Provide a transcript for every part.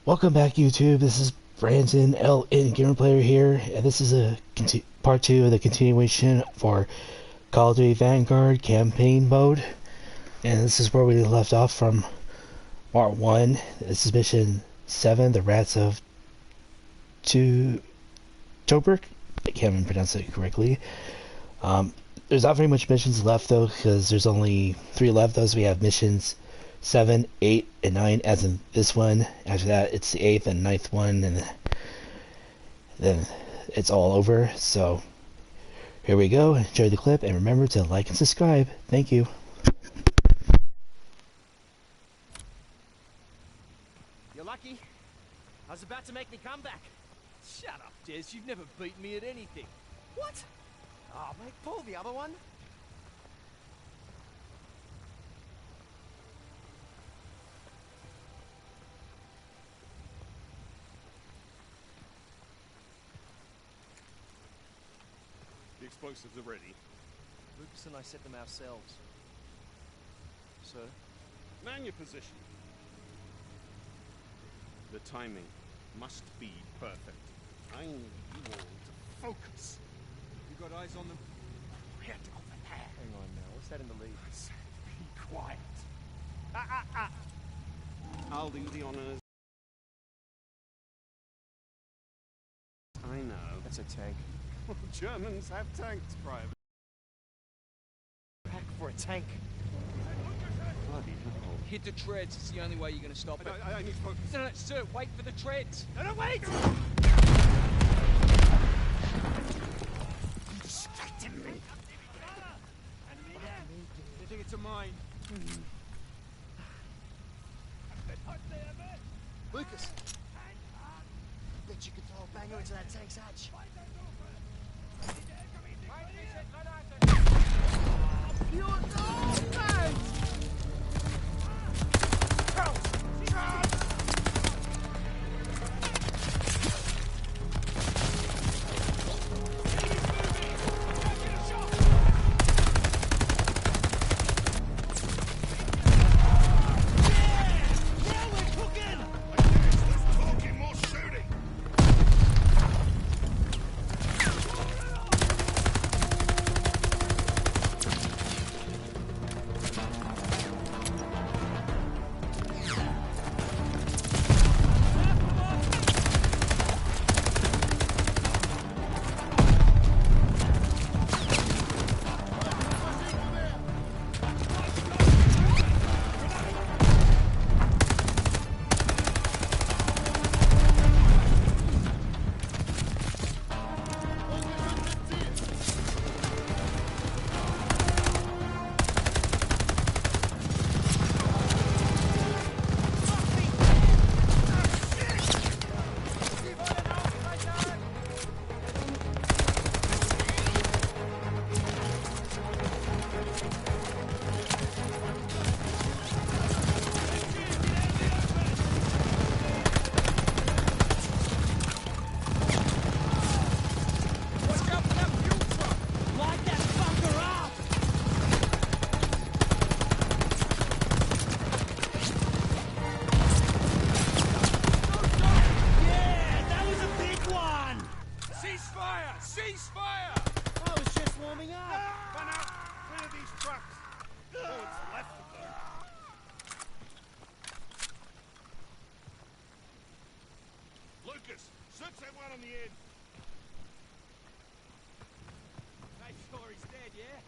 Welcome back, YouTube. This is Brandon LN Gamer Player here, and this is a part 2 of the continuation for Call of Duty Vanguard campaign mode. And this is where we left off from part 1. This is mission 7, the Rats of Tobruk. I can't even pronounce it correctly. There's not very much missions left though, because there's only 3 left. Those we have missions 7, 8, and 9, as in this one. After that, it's the 8th and 9th one, and then it's all over. So, here we go. Enjoy the clip, and remember to like and subscribe. Thank you. You're lucky. I was about to make me comeback. Shut up, Jez. You've never beaten me at anything. What? Oh, mate, pull the other one. The explosives are ready. Lucas and I set them ourselves. So? Man your position. The timing must be perfect. I need you all to focus. You got eyes on them? Get over there. Hang on now. What's that in the lead? I said be quiet. I'll do the honors. I know. That's a tank. Germans have tanks, Private. Pack for a tank. Bloody hell. Hit the treads. It's the only way you're going to stop it. I need to focus. No, sir, wait for the treads. No, wait! You distracted me. You think it's a mine? Lucas! Bet you could throw a banger into that tank's hatch. Search that one on the end. Make sure he's dead, yeah?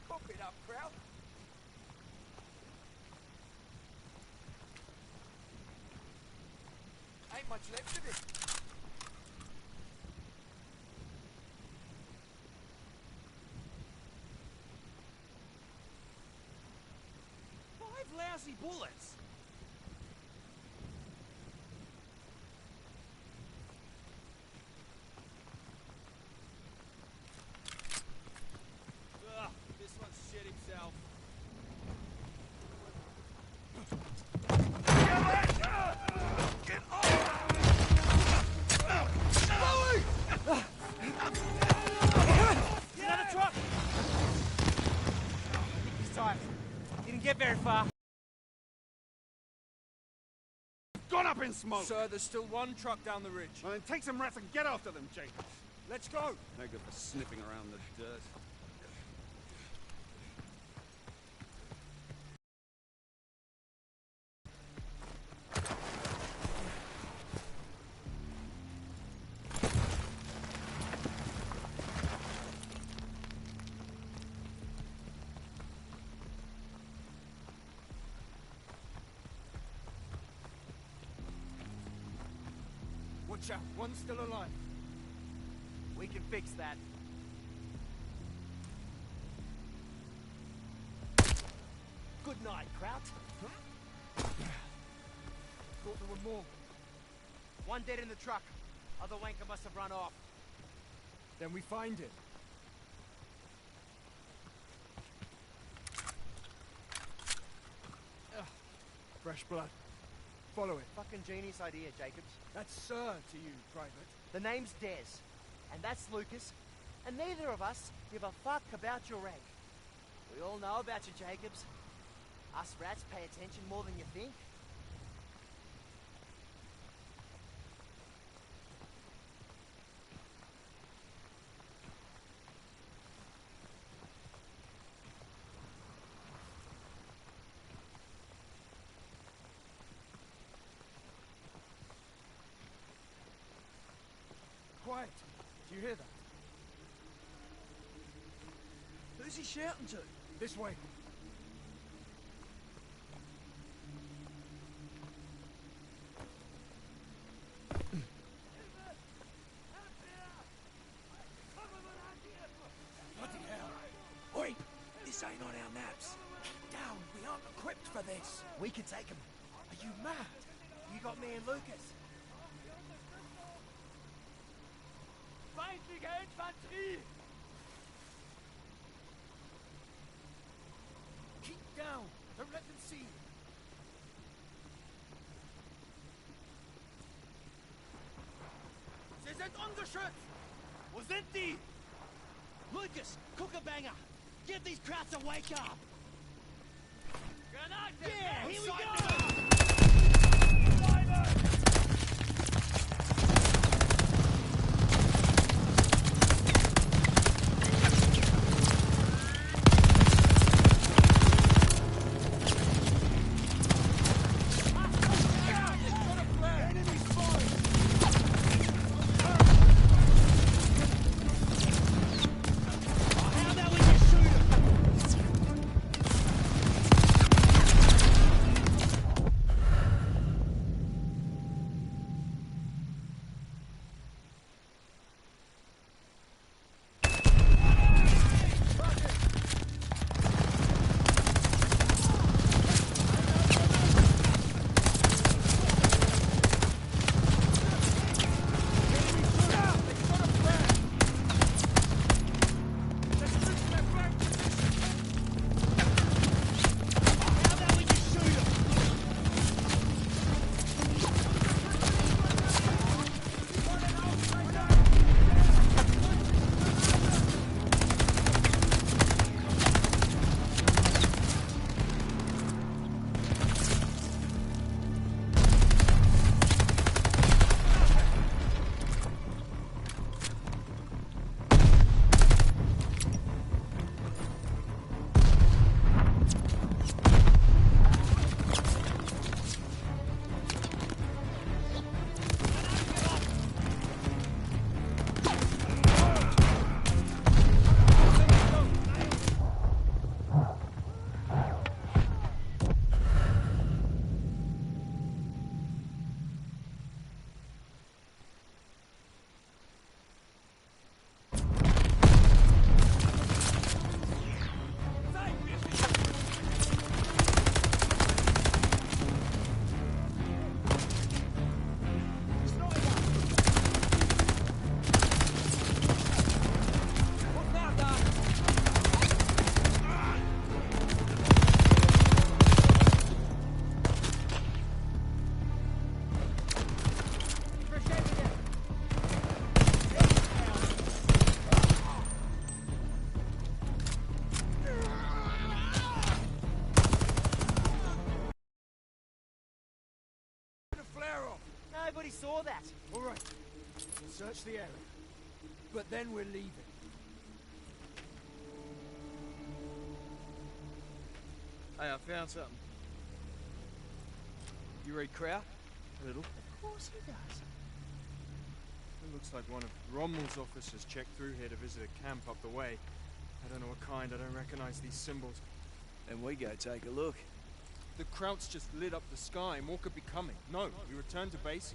Cock it up, Kraut. Ain't much left of it. Lousy bullets. Ugh, this one's shit himself. Get off! Get out of the truck! arrived. Didn't get very far. Gone up in smoke! Sir, there's still one truck down the ridge. Well, then take some rats and get after them, Jacobs. Let's go. No good for sniffing around the dirt. Watch out, one's still alive. We can fix that. Good night, Kraut. Thought there were more. One dead in the truck. Other wanker must have run off. Then we find it. Ugh. Fresh blood. Follow it. Fucking genius idea, Jacobs. That's Sir to you, Private. The name's Des. And that's Lucas. And neither of us give a fuck about your rank. We all know about you, Jacobs. Us rats pay attention more than you think. Quiet. Do you hear that? Who's he shouting to? This way. Bloody hell. Oi! This ain't on our maps. Keep down. We aren't equipped for this. We can take him. Are you mad? You got me and Lucas. Feindliche Infanterie! Keep down! Don't let them see you! Sie sind ungeschützt! Wo sind die? Lucas, Kookabanger! Give these crowds a wake up! Yeah, here we go! Nobody saw that. All right. We'll search the area. But then we're leaving. Hey, I found something. You read Crow? A little. Of course he does. It looks like one of Rommel's officers checked through here to visit a camp up the way. I don't know what kind, I don't recognize these symbols. Then we go take a look. The Krauts just lit up the sky, more could be coming. No, we return to base,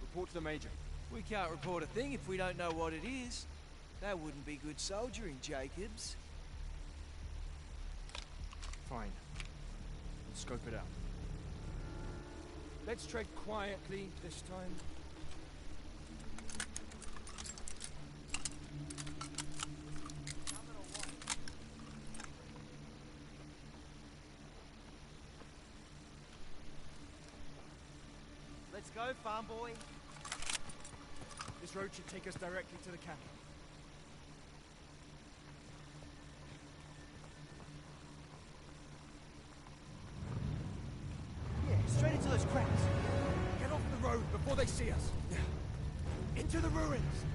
report to the Major. We can't report a thing if we don't know what it is. That wouldn't be good soldiering, Jacobs. Fine. We'll scope it out. Let's tread quietly this time. Let's go, farm boy. This road should take us directly to the camp. Yeah, straight into those cracks. Get off the road before they see us. Yeah. Into the ruins.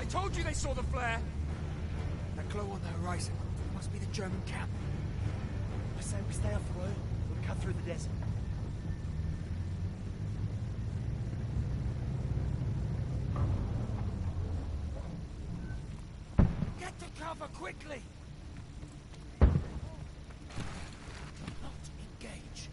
I told you they saw the flare. That glow on the horizon must be the German camp. I say we stay off the road, we'll cut through the desert. Get to cover quickly. Not engage.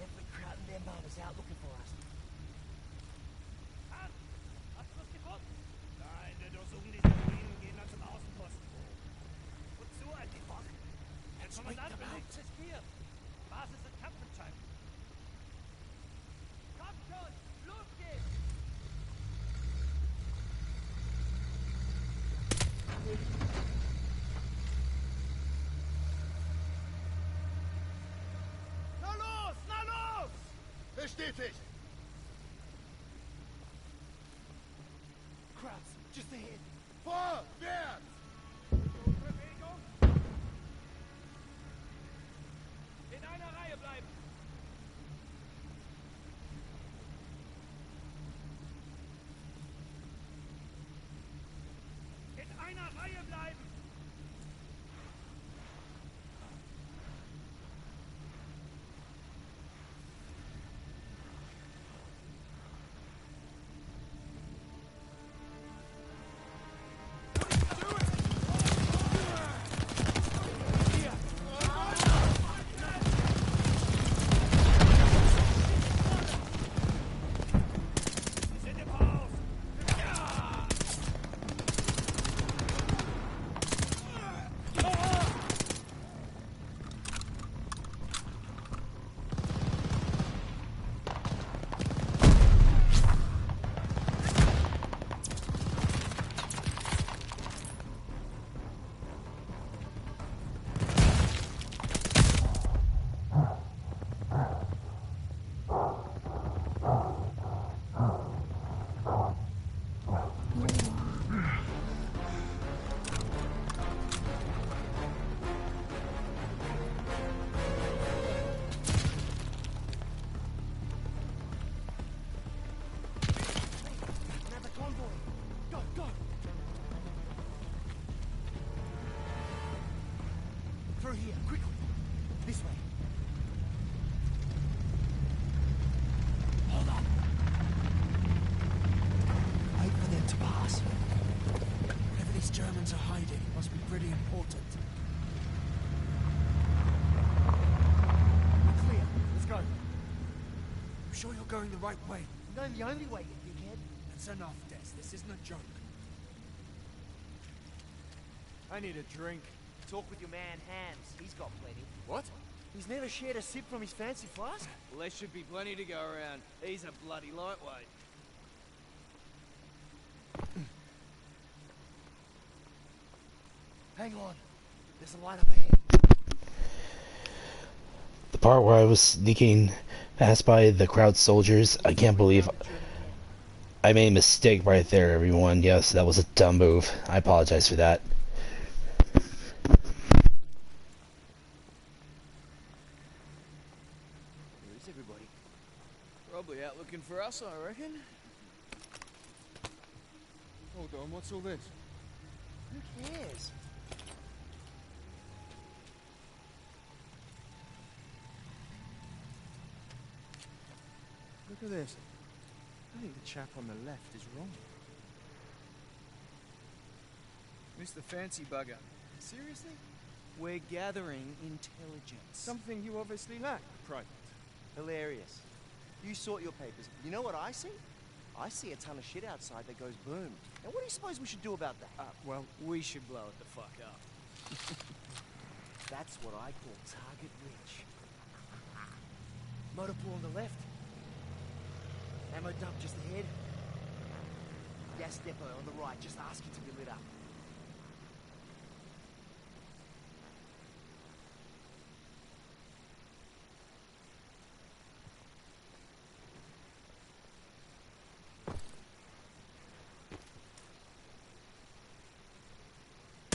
Every crowd in their mom is out looking for us. Hast du was gefunden? Nein, wir durchsuchen diese Ruinen und gehen dann zum Außenposten. Wozu einfach? Der Kommandant belegt es hier. Basis in Kampfentscheid. Kommt schon! Los geht's! Na los, na los! Bestätigt! Crowds, just ahead. Vorwärts! Bewegung! In einer Reihe bleiben! In einer Reihe bleiben! Sie sind im Haus! Another convoy. Go, go. Through here, quickly. This way. Hold on. Wait for them to pass. Whatever these Germans are hiding must be pretty important. We're clear. Let's go. I'm sure you're going the right way. No, the only way, you dickhead. That's enough, Des. This isn't a joke. I need a drink. Talk with your man Hams. He's got plenty. What? He's never shared a sip from his fancy flask. Well, there should be plenty to go around. He's a bloody lightweight. Hang on. There's a light up ahead. The part where I was sneaking past by the crowd soldiers, I can't believe I made a mistake right there, everyone. Yes, that was a dumb move. I apologize for that. Where's everybody? Probably out looking for us, I reckon. Hold on, what's all this? Who cares? Look at this. I think the chap on the left is wrong. Mr. Fancy Bugger. Seriously? We're gathering intelligence. Something you obviously lack, Private. Hilarious. You sort your papers. You know what I see? I see a ton of shit outside that goes boom. And what do you suppose we should do about that? Well, we should blow it the fuck up. That's what I call target rich. Motor pool on the left. Ammo dump just ahead. Gas depot on the right, just asking to be lit up.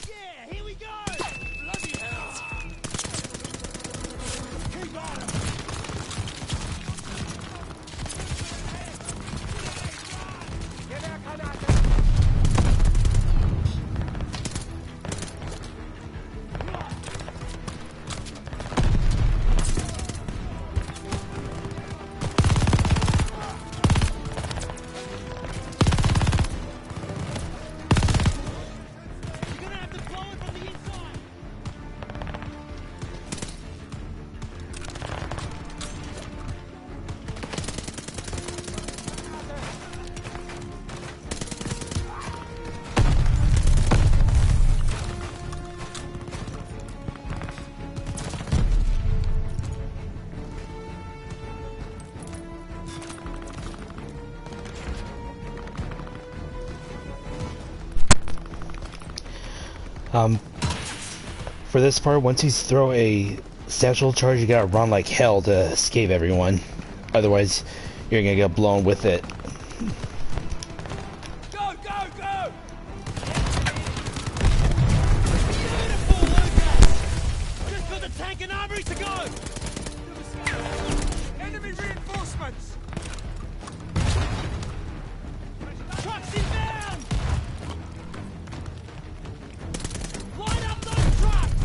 Yeah, here we go! Bloody hell! Keep on him! For this part, once you throw a satchel charge, you gotta run like hell to escape everyone. Otherwise, you're gonna get blown with it. Go, go, go! Beautiful, Lucas! Just got the tank and armory to go! Enemy reinforcements! Trucks inbound! Line up those trucks!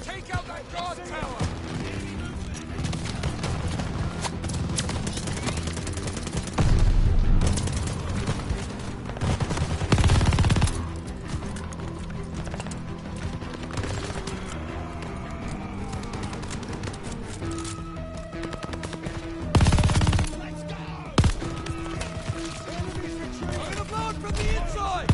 Take out that guard tower! Let's go! I'm gonna blow it from the inside!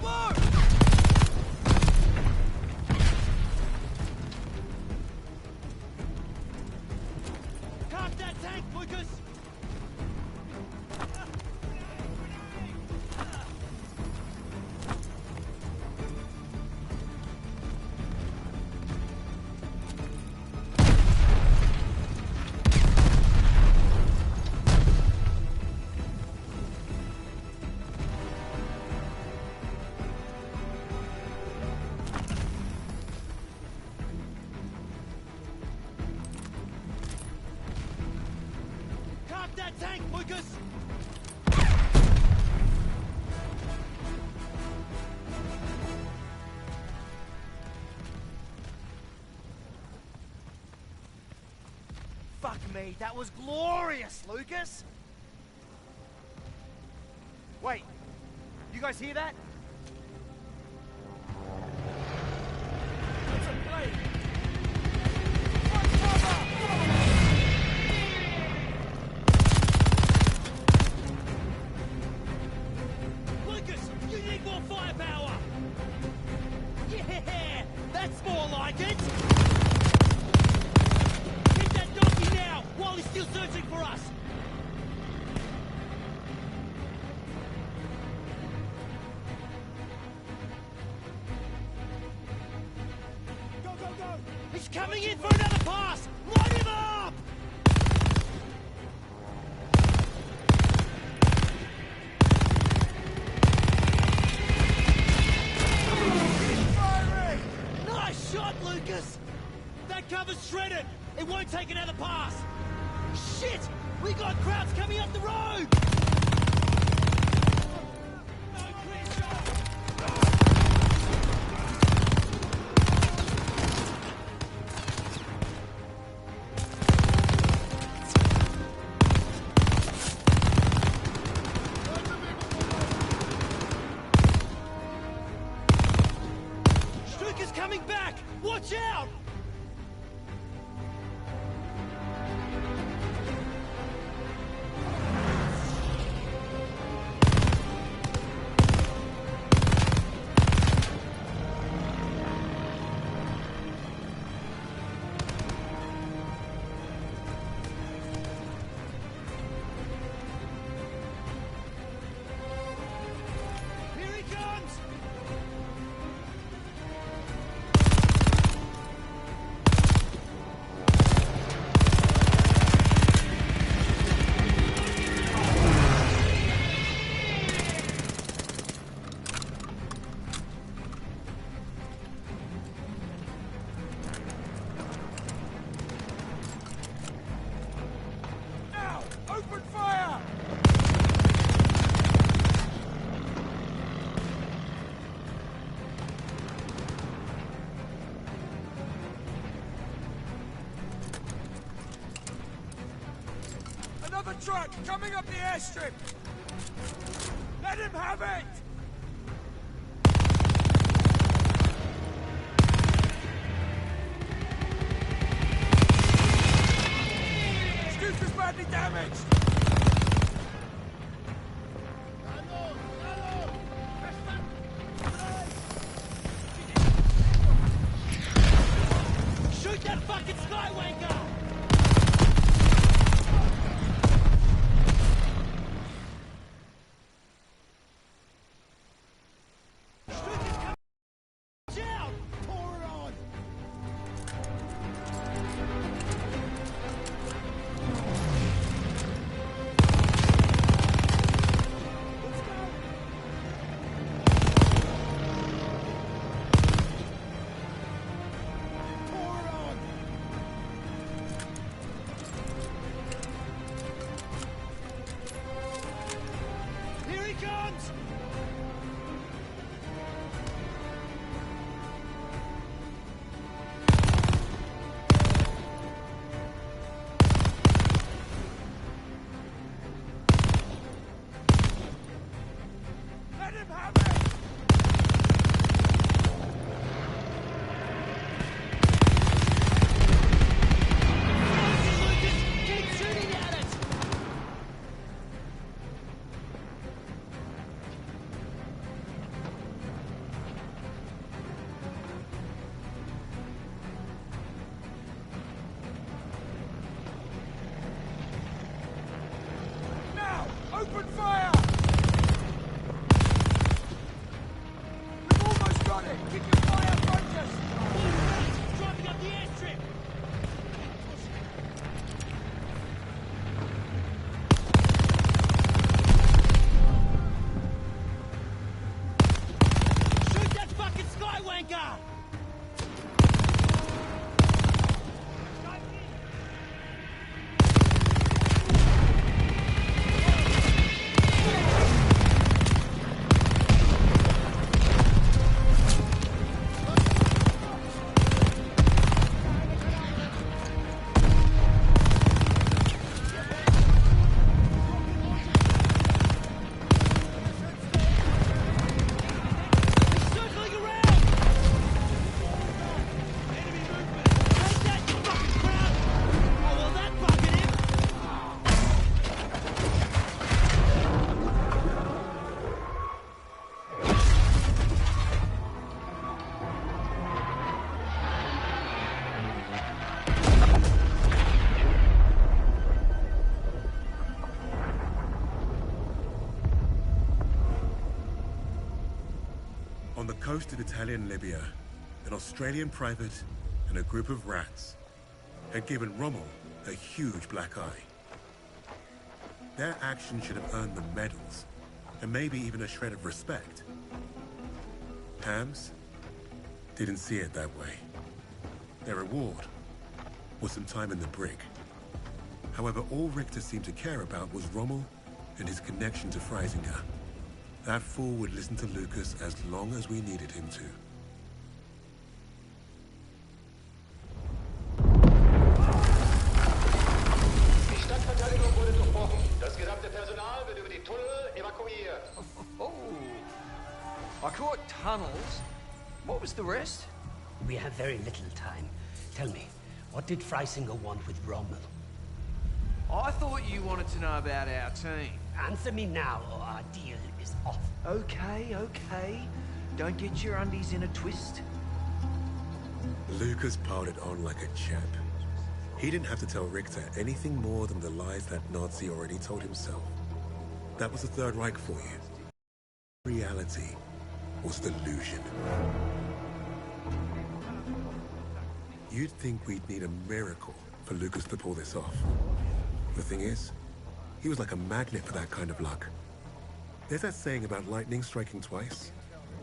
blow! Cart that tank, Lucas! That tank, Lucas! Fuck me, that was glorious, Lucas! Wait, you guys hear that? It's a plane! Lucas, you need more firepower! Yeah, that's more like it! Hit that donkey now, while he's still searching for us! Go, go, go! He's coming in for another pass! Light him up! Firing! Nice shot, Lucas! That cover's shredded! It won't take another pass! Shit! We got crowds coming up the road! No clear shot! Struker's coming back! Watch out! Here he comes! Now! Open fire! Another truck coming up the airstrip! Let him have it! Stuka's badly damaged! Shoot that fucking Skywanker! Vanguard! On the coast of Italian Libya, an Australian private and a group of rats had given Rommel a huge black eye. Their action should have earned them medals, and maybe even a shred of respect. Hams didn't see it that way. Their reward was some time in the brig. However, all Richter seemed to care about was Rommel and his connection to Freisinger. That fool would listen to Lucas as long as we needed him to. Die Stadtverteidigung wurde durchbrochen. Das gesamte Personal wird über die Tunnel evakuiert. Oh, I caught tunnels. What was the rest? We have very little time. Tell me, what did Freisinger want with Rommel? I thought you wanted to know about our team. Answer me now, or our deal is off. Okay. Don't get your undies in a twist. Lucas piled it on like a champ. He didn't have to tell Richter anything more than the lies that Nazi already told himself. That was the Third Reich for you. Reality was delusion. You'd think we'd need a miracle for Lucas to pull this off. The thing is, he was like a magnet for that kind of luck. There's that saying about lightning striking twice.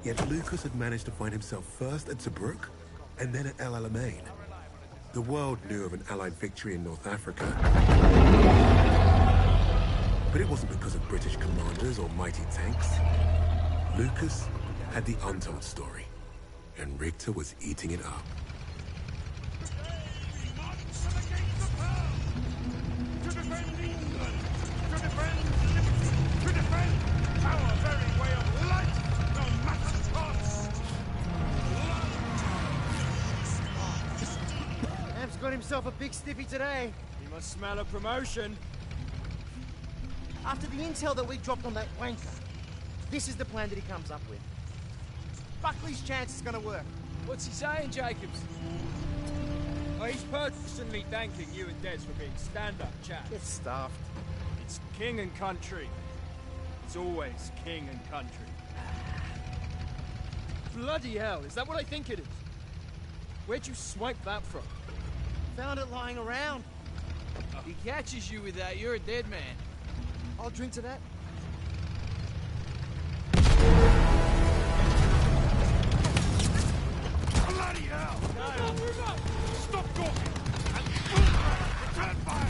Yet Lucas had managed to find himself first at Tobruk and then at El Alamein. The world knew of an Allied victory in North Africa. But it wasn't because of British commanders or mighty tanks. Lucas had the untold story, and Richter was eating it up. Got himself a big stiffy today. He must smell a promotion. After the intel that we dropped on that wanker, this is the plan that he comes up with. Buckley's chance is gonna work. What's he saying, Jacobs? Oh, he's personally thanking you and Des for being stand-up chaps. Get stuffed. It's king and country. It's always king and country. Bloody hell, is that what I think it is? Where'd you swipe that from? Found it lying around. He catches you with that, you're a dead man. I'll drink to that. Bloody hell! No, move up! Stop talking! And return fire!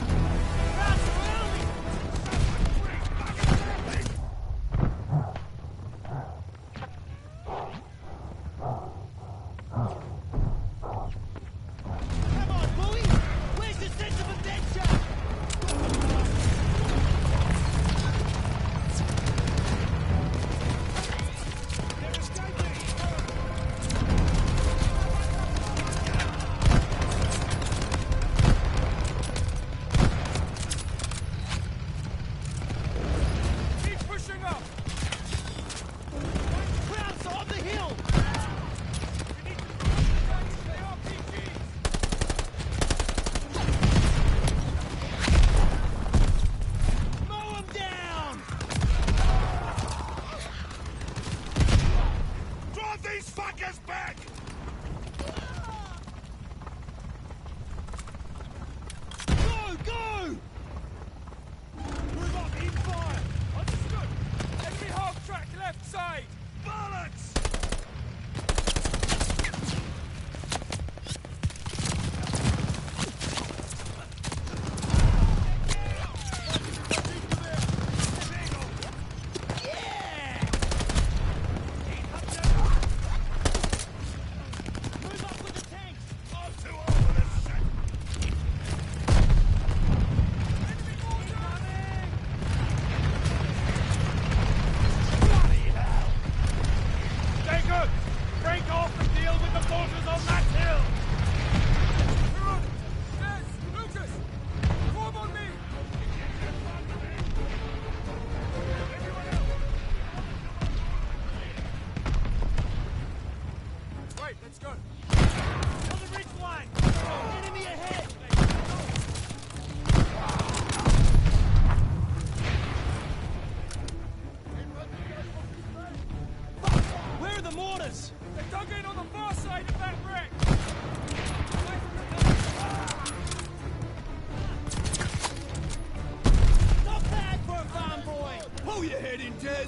Right, let's go. On the ridge line! Enemy ahead! Where are the mortars? They're dug in on the far side of that wreck. Not bad for a farm boy! Pull your head in, Des.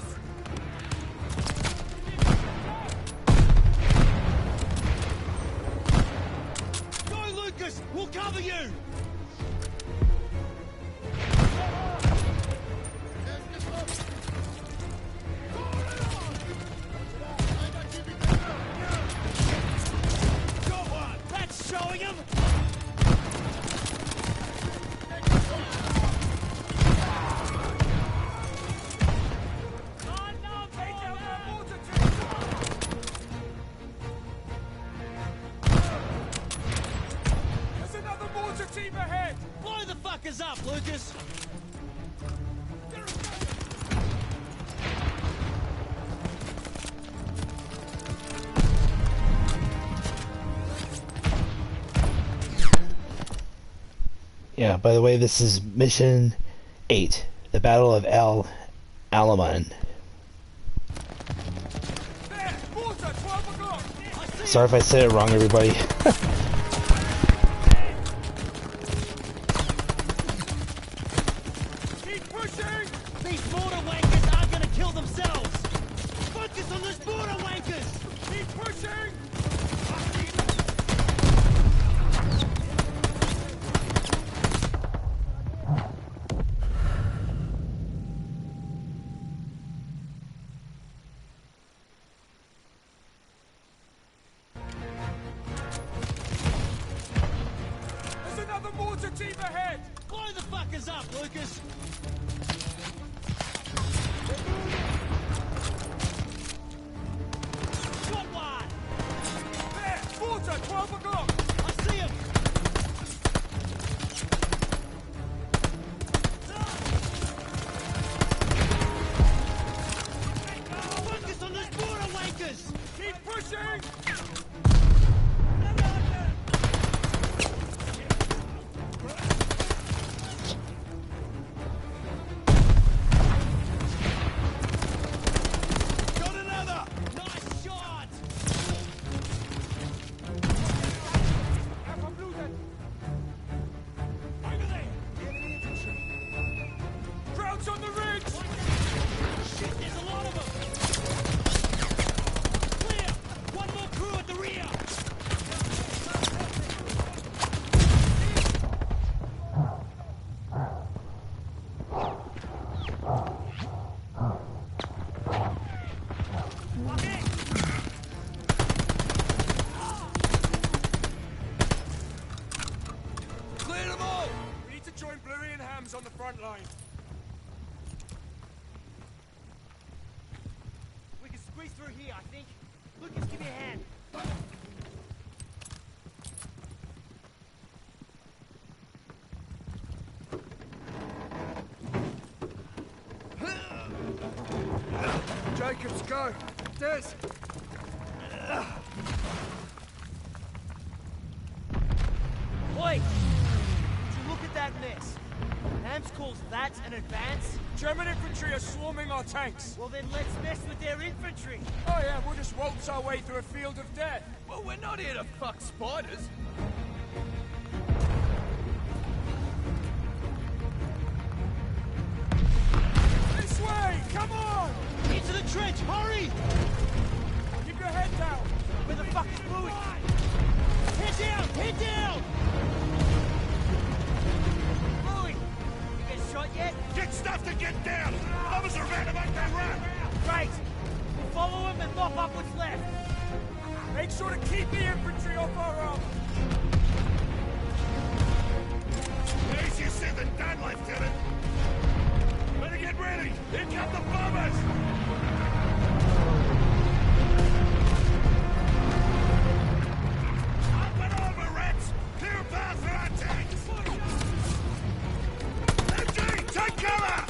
Go, Lucas! We'll cover you! Got one! That's showing him! Take down that mortar team. There's another mortar team ahead. Blow the fuckers up, Lucas! Yeah, by the way, this is Mission 8, the Battle of Alamein. There, mortar, 12 o'clock. Sorry if I said it wrong, everybody. Keep pushing. These border wankers aren't gonna kill themselves! Focus on those border wankers! Keep pushing. There's another mortar team ahead. Blow the fuckers up, Lucas! Got one! There, mortar, 12 o'clock. I see him! Focus on those border wankers! Keep pushing. Got another! Nice shot! Over there! Crowds on the ridge. Shit, there's a lot of them! Clear! One more crew at the rear! Clear them all. We need to join Bluey and Hams on the front line. We can squeeze through here, I think. Lucas, give me a hand. Jacobs, go. Des. Oi! Would you look at that mess? Hams calls that an advance? German infantry are swarming our tanks. Well then let's mess with their infantry. Oh yeah, we'll just waltz our way through a field of death. Well, we're not here to fuck spiders. This way, come on! Into the trench, hurry! Keep your head down. Where the fuck is Bluey? Head down, head down! Bluey! You get shot yet? Get stuff to get down! Others are around about that run! Great! We'll follow him and mop up what's left. Make sure to keep the infantry off our armor. Easier said than done, Lieutenant. Better get ready! Here come the bombers! Up and over, rats! Clear a path for our tanks! MG, take cover!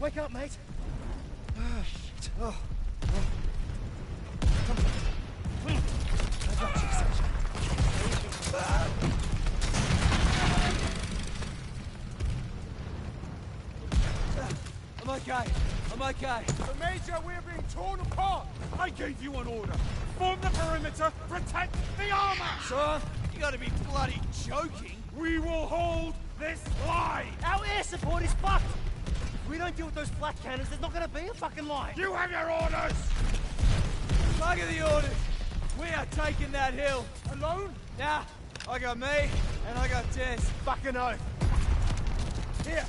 Wake up, mate. Oh, shit. Oh. Come on. I got you, I'm okay. I'm okay. The Major, we're being torn apart. I gave you an order. Form the perimeter, protect the armor. Sir, you gotta be bloody joking. We will hold this line. Our air support is fucked. If we don't deal with those flat cannons, there's not gonna be a fucking line. You have your orders. Look at the orders. We are taking that hill. Alone? Nah, I got me, and I got Tess. Fucking oath. Here,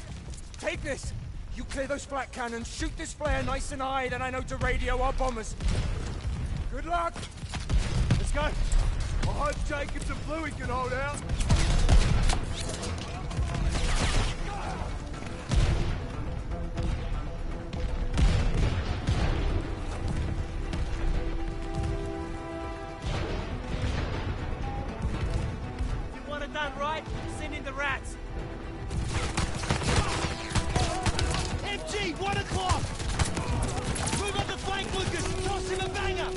take this. You clear those flat cannons, shoot this flare nice and high, then I know to radio our bombers. Good luck. Let's go. I hope Jacobs and Bluey can hold out. If you want it done right, send in the rats. FG, 1 o'clock! Move up the flank, Lucas! Toss him a banger!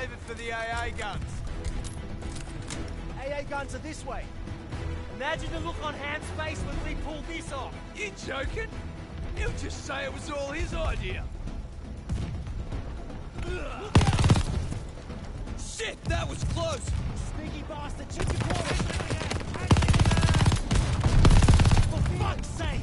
Save it for the AA guns. AA guns are this way. Imagine the look on Ham's face when we pulled this off. You joking? He'll just say it was all his idea. Shit, that was close. Sneaky bastard, check your quarters. For fuck's sake!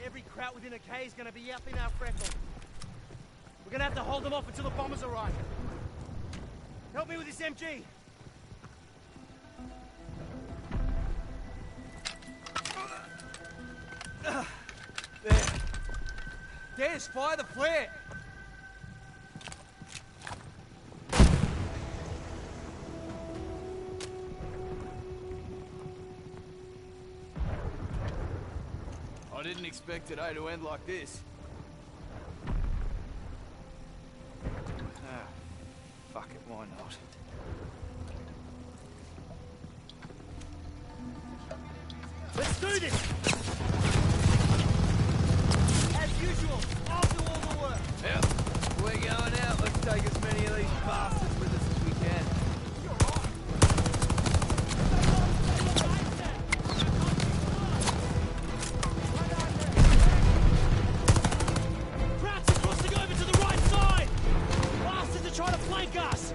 Every crowd within a K is going to be up in our freckle. We're going to have to hold them off until the bombers arrive. Help me with this MG. There. There's fire the flare. I didn't expect today to end like this. Ah, fuck it, why not? Let's do this! As usual, I'll do all the work. Yep, we're going out. Let's take as many of these bastards with us as we can. Try to flank us!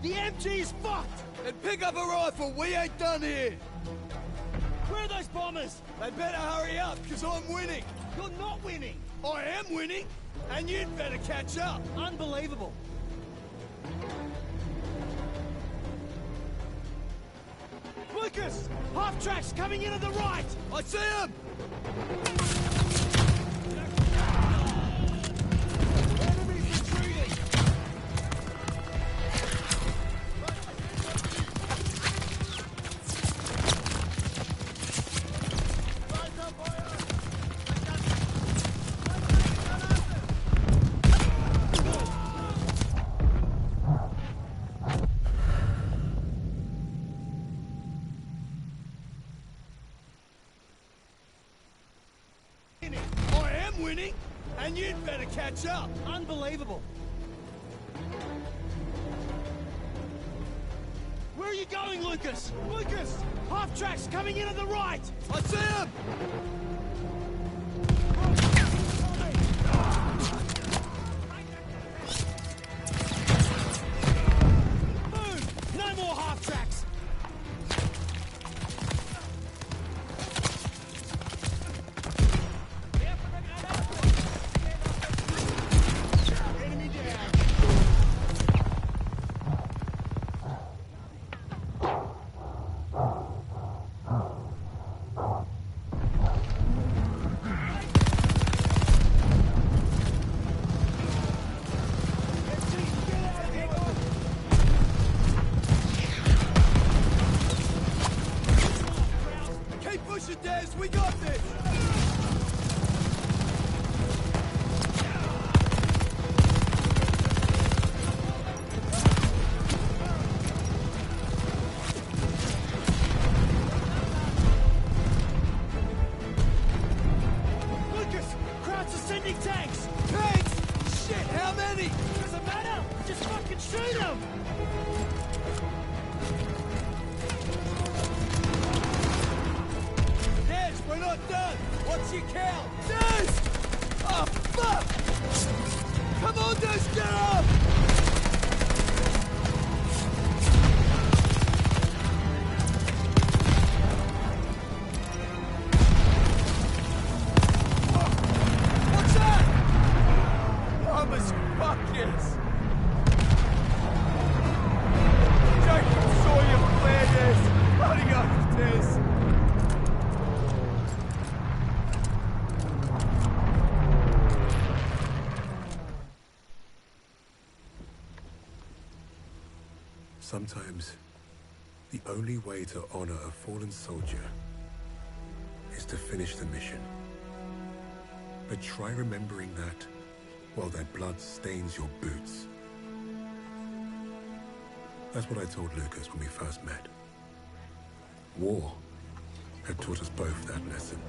The MG is fucked! And pick up a rifle, we ain't done here! Where are those bombers? They better hurry up, because I'm winning! You're not winning! I am winning! And you'd better catch up! Unbelievable! Lucas! Half-track's coming in on the right! I see him! And you'd better catch up. Unbelievable. Where are you going, Lucas? Lucas! Half-track's coming in on the right! I see him! Move! No more half-tracks! Enemy down. Keep pushing, Des. We got this. Lucas! Krauts are sending tanks! Tanks! Shit, how many? Doesn't matter! Just fucking shoot them! Des, we're not done. What's your count? Des! Oh, fuck! Come on, Des, get up! What's that? Thomas, fuck yes! Jacob saw your flare, Des! Bloody oath, Des! Sometimes, the only way to honor a fallen soldier is to finish the mission. But try remembering that while their blood stains your boots. That's what I told Lucas when we first met. War had taught us both that lesson.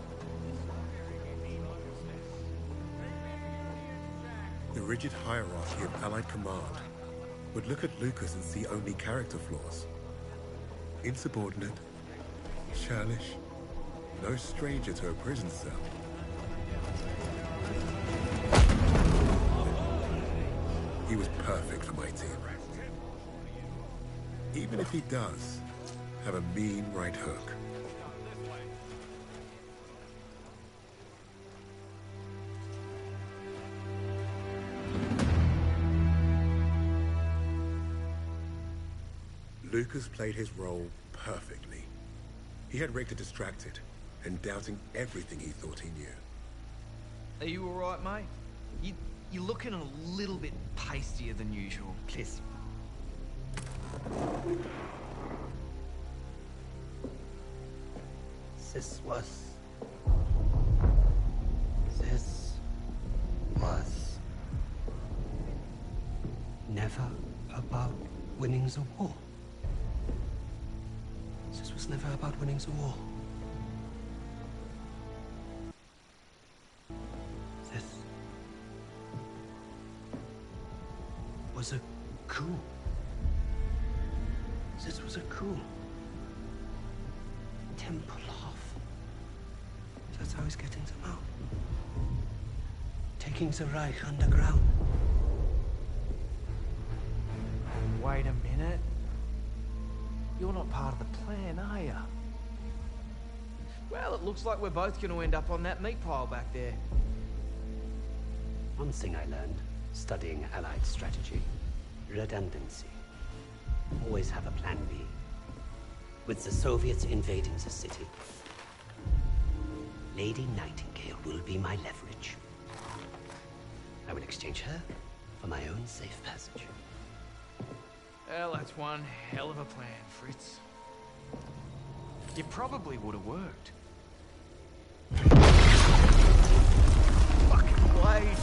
The rigid hierarchy of Allied command would look at Lucas and see only character flaws. Insubordinate, churlish, no stranger to a prison cell. He was perfect for my team. Even if he does have a mean right hook. Lucas played his role perfectly. He had Richter distracted and doubting everything he thought he knew. Are you alright, mate? You're looking a little bit pastier than usual. Please. This was never about winning the war. This was never about winning the war. This was a coup. This was a coup. Tempelhof. That's how he's getting them out. Taking the Reich underground. Wait a minute. You're not part of the plan, are you? Well, it looks like we're both going to end up on that meat pile back there. One thing I learned studying Allied strategy: redundancy. Always have a plan B. With the Soviets invading the city, Lady Nightingale will be my leverage. I will exchange her for my own safe passage. Well, that's one hell of a plan, Fritz. It probably would have worked. Fucking blade!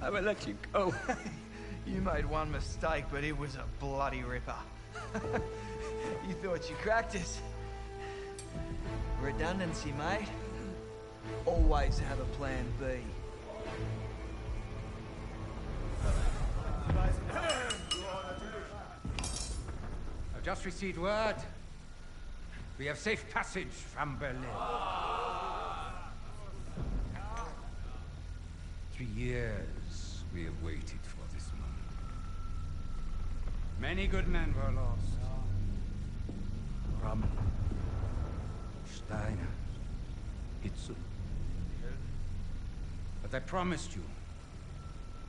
I will let you go. You made one mistake, but it was a bloody ripper. You thought you cracked us. Redundancy, mate. Always have a plan B. I've just received word. We have safe passage from Berlin. 3 years we have waited for this moment. Many good men were lost. Rommel, Steiner, Hitzel. But I promised you,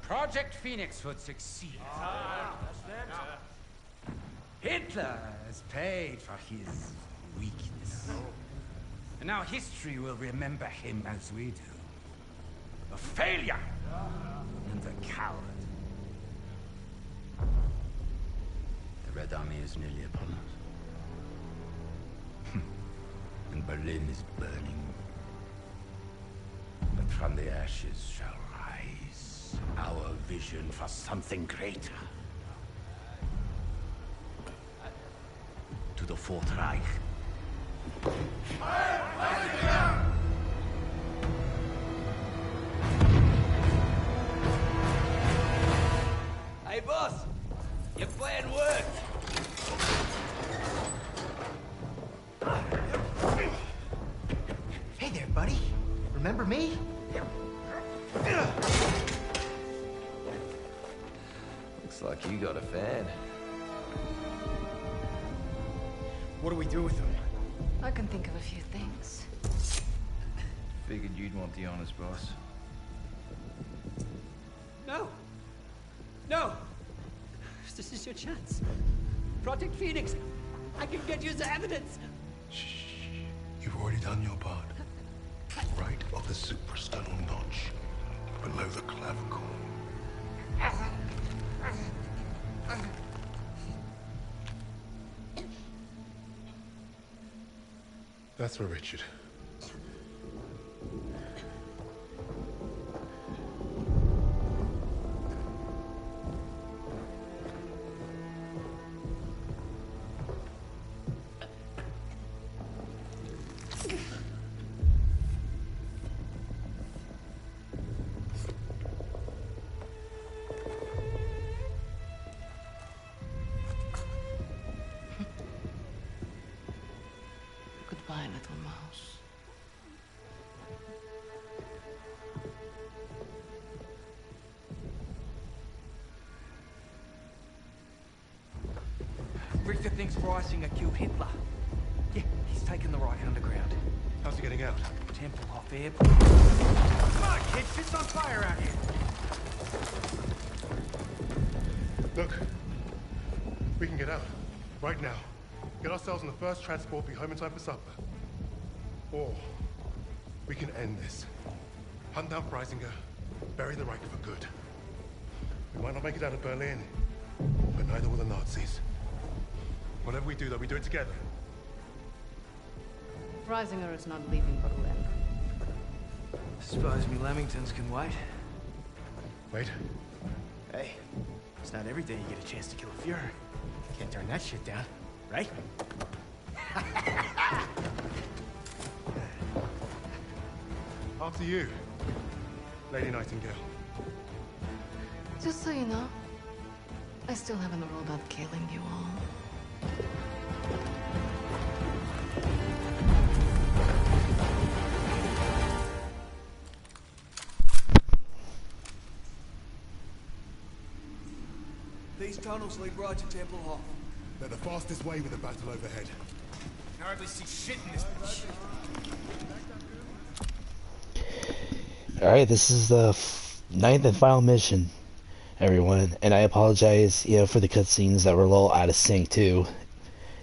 Project Phoenix would succeed. Hitler has paid for his weakness. And now history will remember him as we do. A failure and a coward. The Red Army is nearly upon us. And Berlin is burning. But from the ashes shall rise our vision for something greater. To the Fourth Reich. Hey, boss! Your plan worked! Hey there, buddy. Remember me? Looks like you got a fan. What do we do with him? I can think of a few things. Figured you'd want the honest, boss. No! No! This is your chance. Project Phoenix. I can get you the evidence. You've already done your part. Right of the suprasternal notch, below the clavicle. That's for Richard. Goodbye, little mouse. Richter thinks Reisinger killed Hitler. Yeah, he's taken the Reich underground. How's he getting out? Tempelhof Airport. Come on, kids! Shit's on fire out here! Look, we can get out. Right now. Get ourselves on the first transport, be home in time for supper. Or we can end this. Hunt down Freisinger, bury the Reich for good. We might not make it out of Berlin, but neither will the Nazis. Whatever we do, though, we do it together. Reisinger is not leaving Berlin. Suppose me Lamingtons can wait. Wait. Hey, it's not every day you get a chance to kill a Fuhrer. Can't turn that shit down, right? After you, Lady Nightingale. Just so you know, I still haven't ruled out killing you all. These tunnels lead right to Tempelhof. They're the fastest way with the battle overhead. I hardly see shit in this bitch. Alright, this is the ninth and final mission, everyone. And I apologize, for the cutscenes that were a little out of sync, too.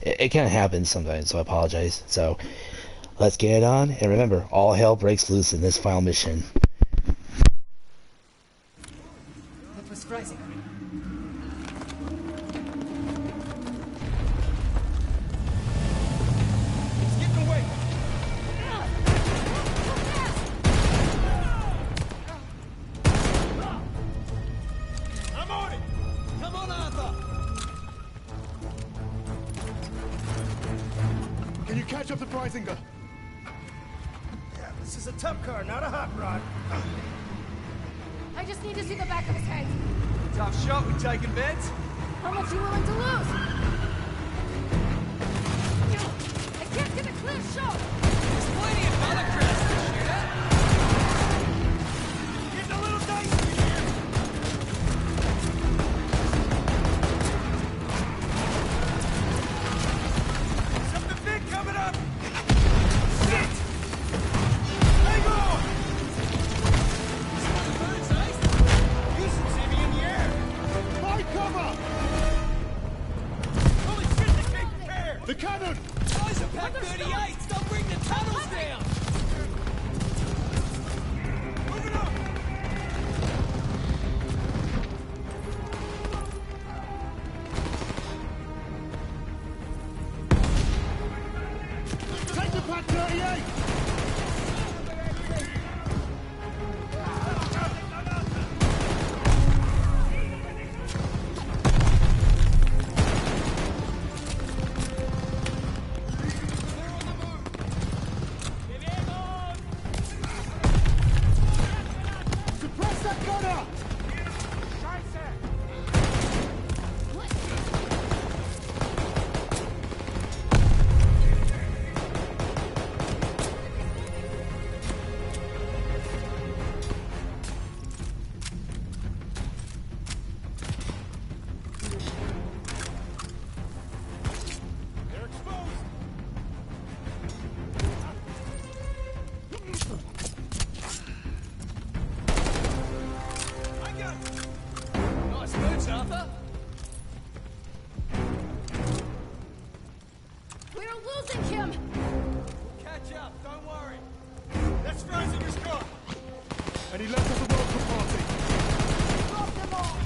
It kind of happens sometimes, so I apologize. So, let's get it on. And remember, all hell breaks loose in this final mission. That was Freisinger. Catch up to Freisinger. Yeah, this is a tough car, not a hot rod. I just need to see the back of his head. Tough shot, we taking bets? How much you willing to lose? I can't get a clear shot. There's plenty of other crowds to shoot at. Getting a little dicey in here. Something big coming up. Shit! Hang on! Birds, eh? Houston, see me in the air. Find cover! Holy shit, they came prepared! The cannon! Guys are pack 38s! They'll bring the tunnels down! Moving up! Take the pack 38! Suppress that gunner! They're exposed! I got it! Nice moves, Arthur! We're losing him. Catch up, don't worry. That's Freisinger's car! And he left us a welcome party. Drop them all.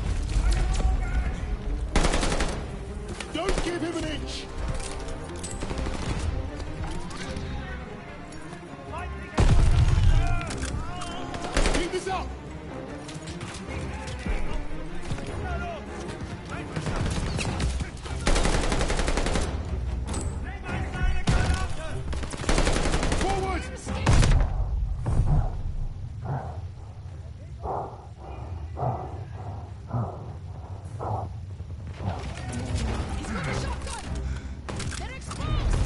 Don't give him an inch! Keep this up! Forward! He's got a shotgun. They're exposed.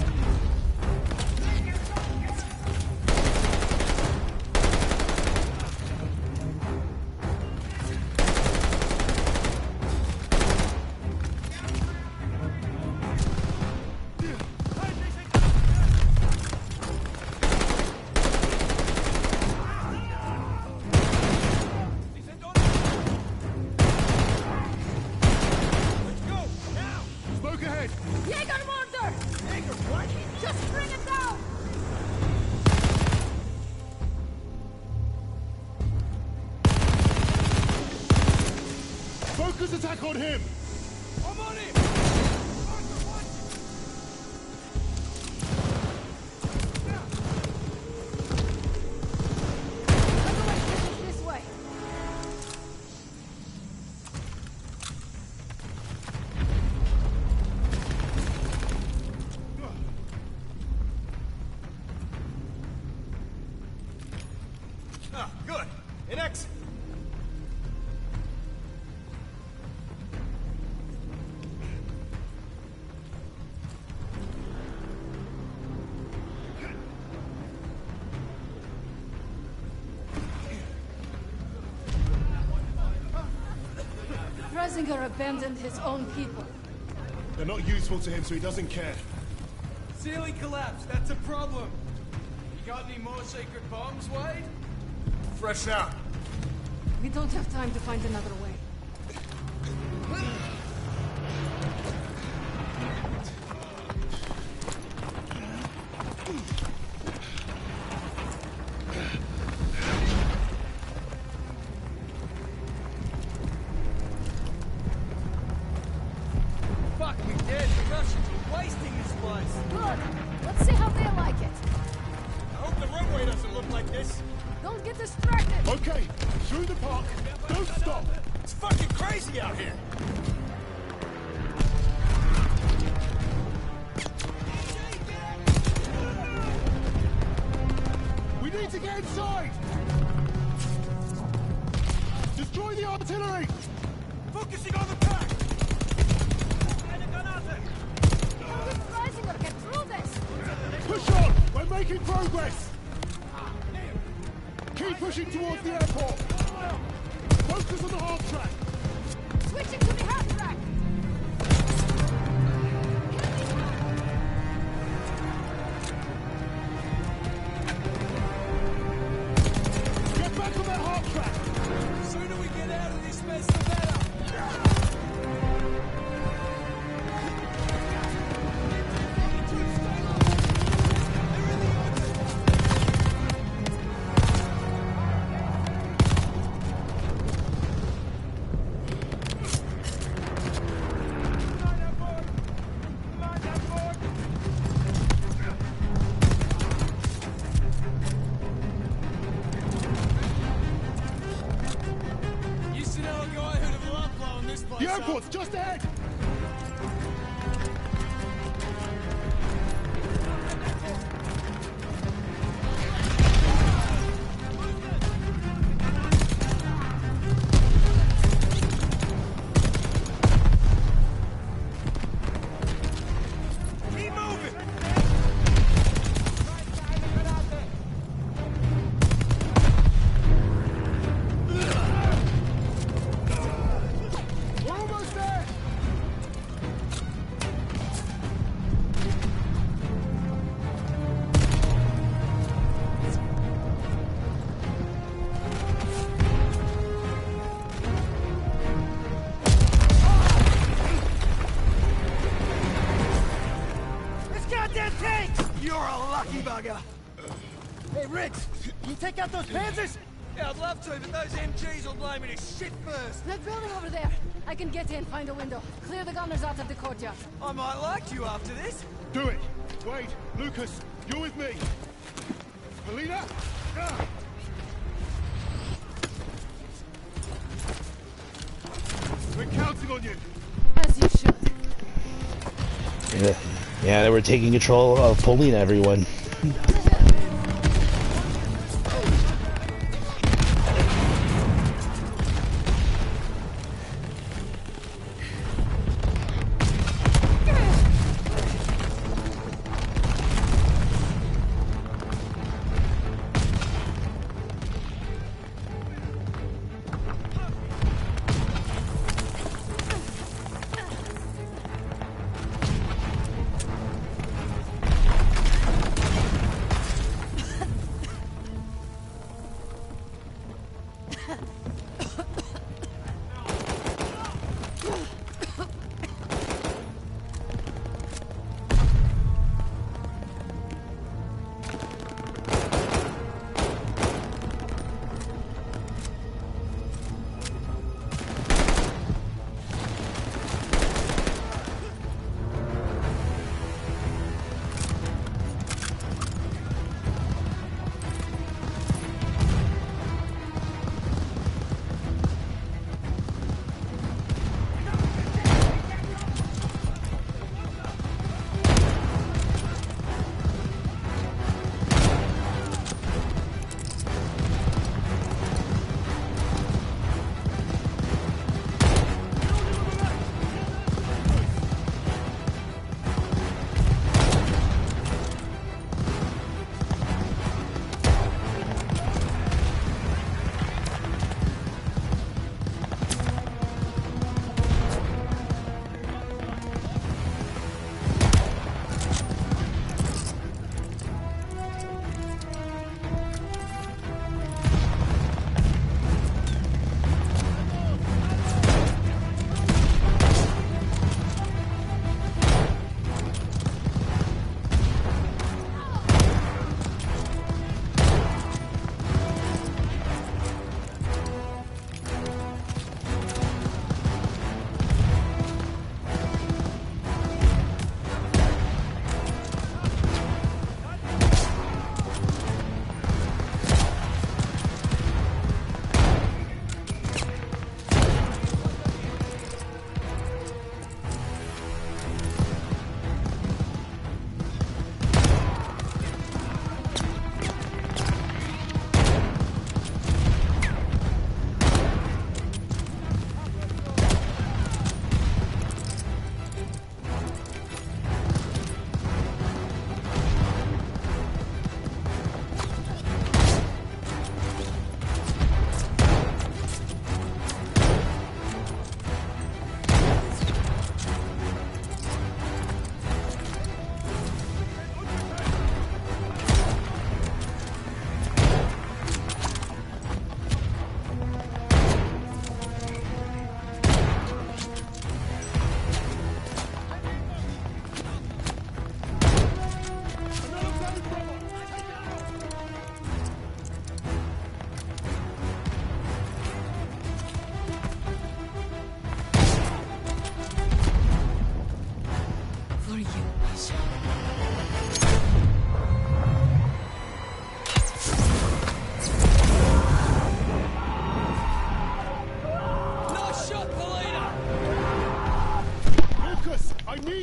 Let's go, now! Smoke ahead! Jaeger mortar. Jaeger, what? Just bring it down. Focus attack on him! I'm on him! Otherwise, this way. Ah, good. An exit. Freisinger abandoned his own people. They're not useful to him, so he doesn't care. Ceiling collapsed, that's a problem. You got any more sacred bombs, Wade? Fresh out. We don't have time to find another way. Fuck, we dead. The Russians are wasting this place. Good. Let's see how they like it. I hope the runway doesn't look like this. Don't get distracted. Okay, through the park. Don't stop. It's fucking crazy out here. need to get inside! Destroy the artillery! Focusing on the pack! Freisinger, get through this! Push on! We're making progress! Keep pushing towards the airport! Focus on the half track! Switching to the half track! Get back on that half track! The sooner we get out of this mess, the better! The airport's just ahead! Keep moving! We're almost there! This goddamn tank! You're a lucky bugger! Hey, Rich, you take out those panzers? Yeah, I'd love to, but those MGs will blow me to shit first. That building over there. I can get in, find a window. Clear the gunners out of the courtyard. I might like you after this. Do it! Wade, Lucas, you're with me! Helena! We're counting on you! As you should. Yeah, they were taking control of Polina, everyone.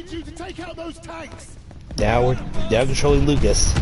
need you to take out those tanks. Now we're controlling Lucas.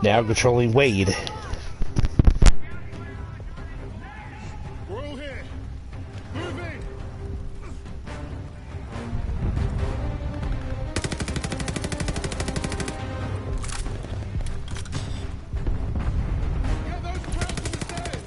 Now controlling Wade. We're all here. Move in. Get those crowds to the stairs.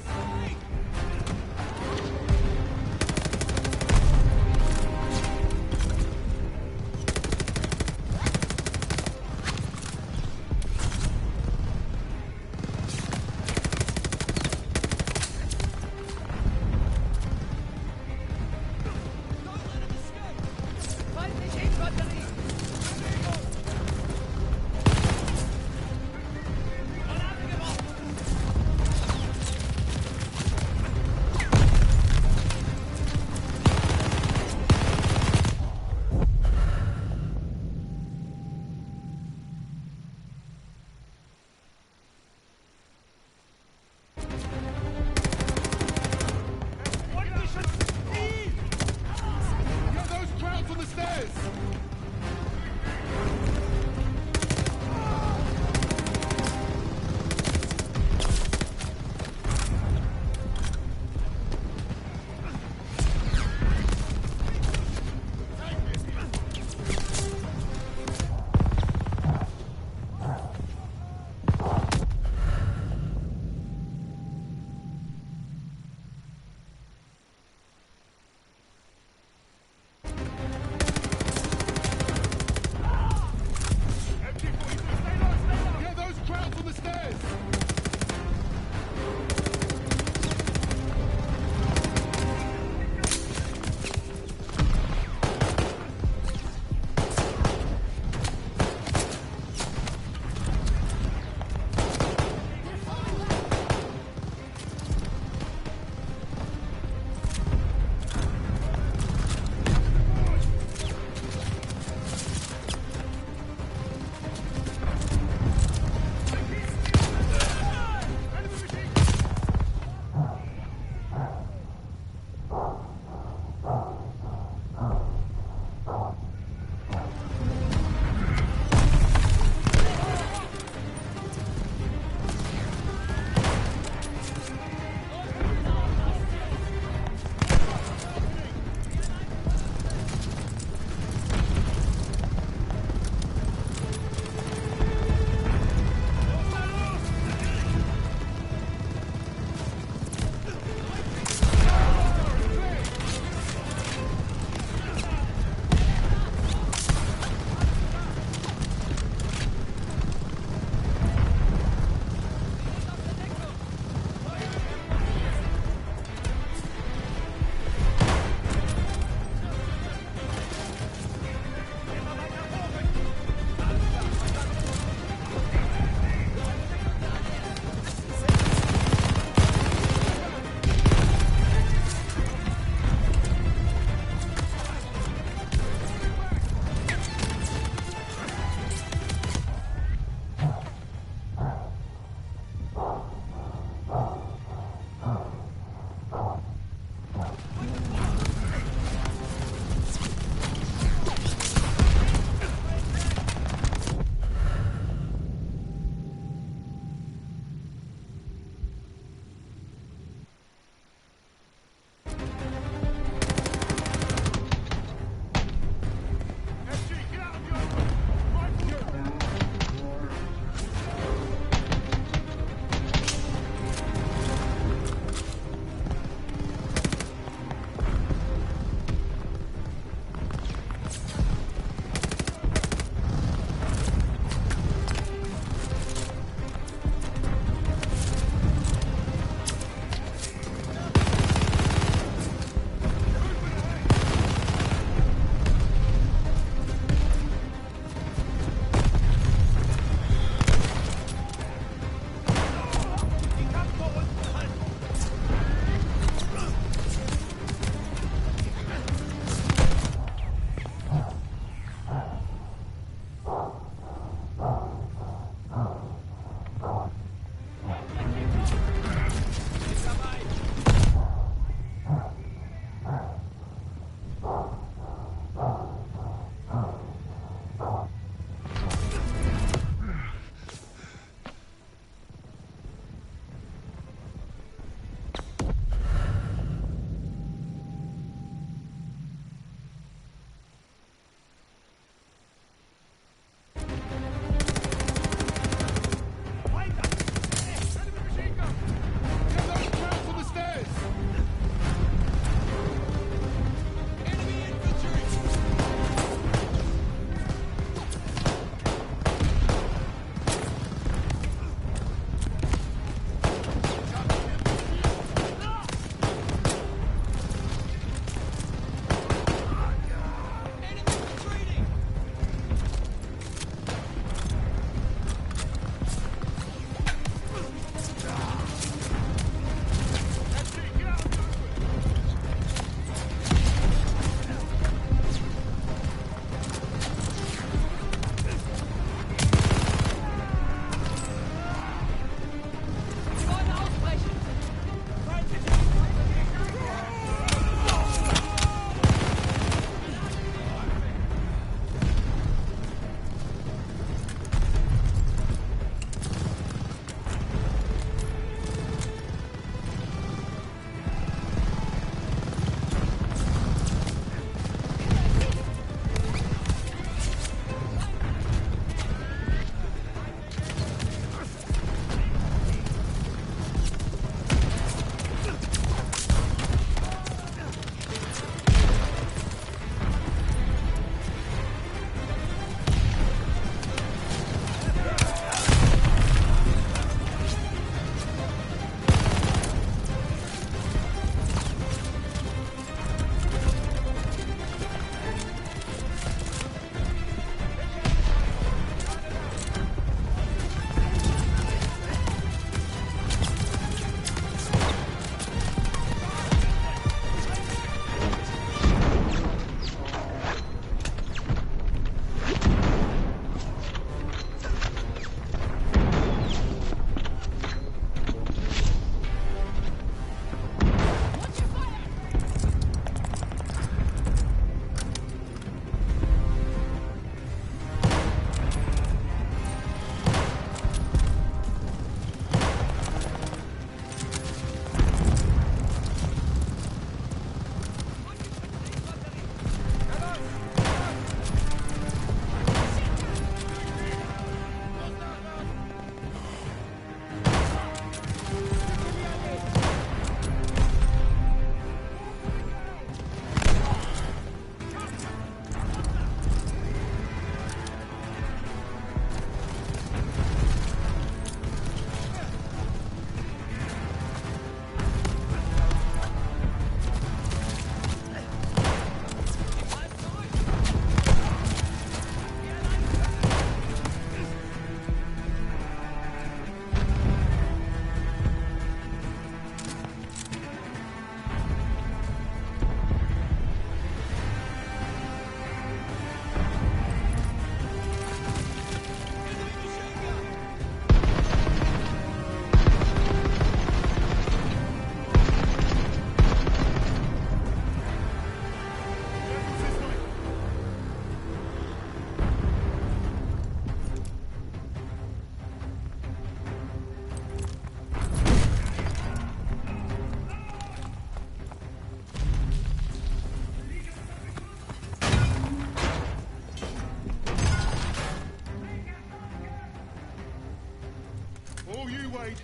All you wait.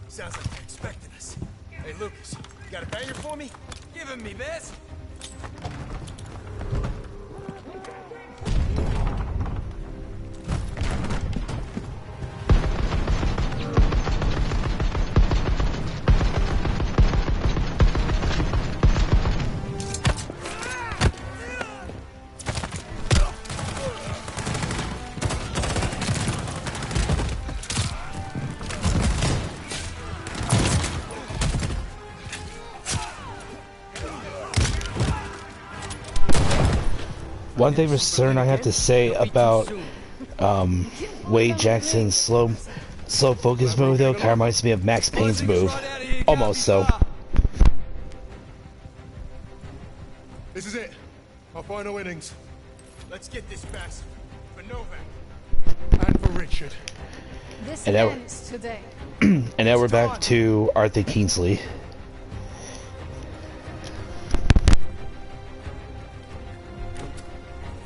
Sounds like they're expecting us. Hey, Lucas, you got a banger for me? Give him me, Bez. One thing for certain I have to say about Wade Jackson's slow focus move though kind of reminds me of Max Payne's move. Almost so. This is it. Our final innings. Let's get this fast. For Novak. And for Richard. This And now, ends today. and now we're back to Arthur Kingsley.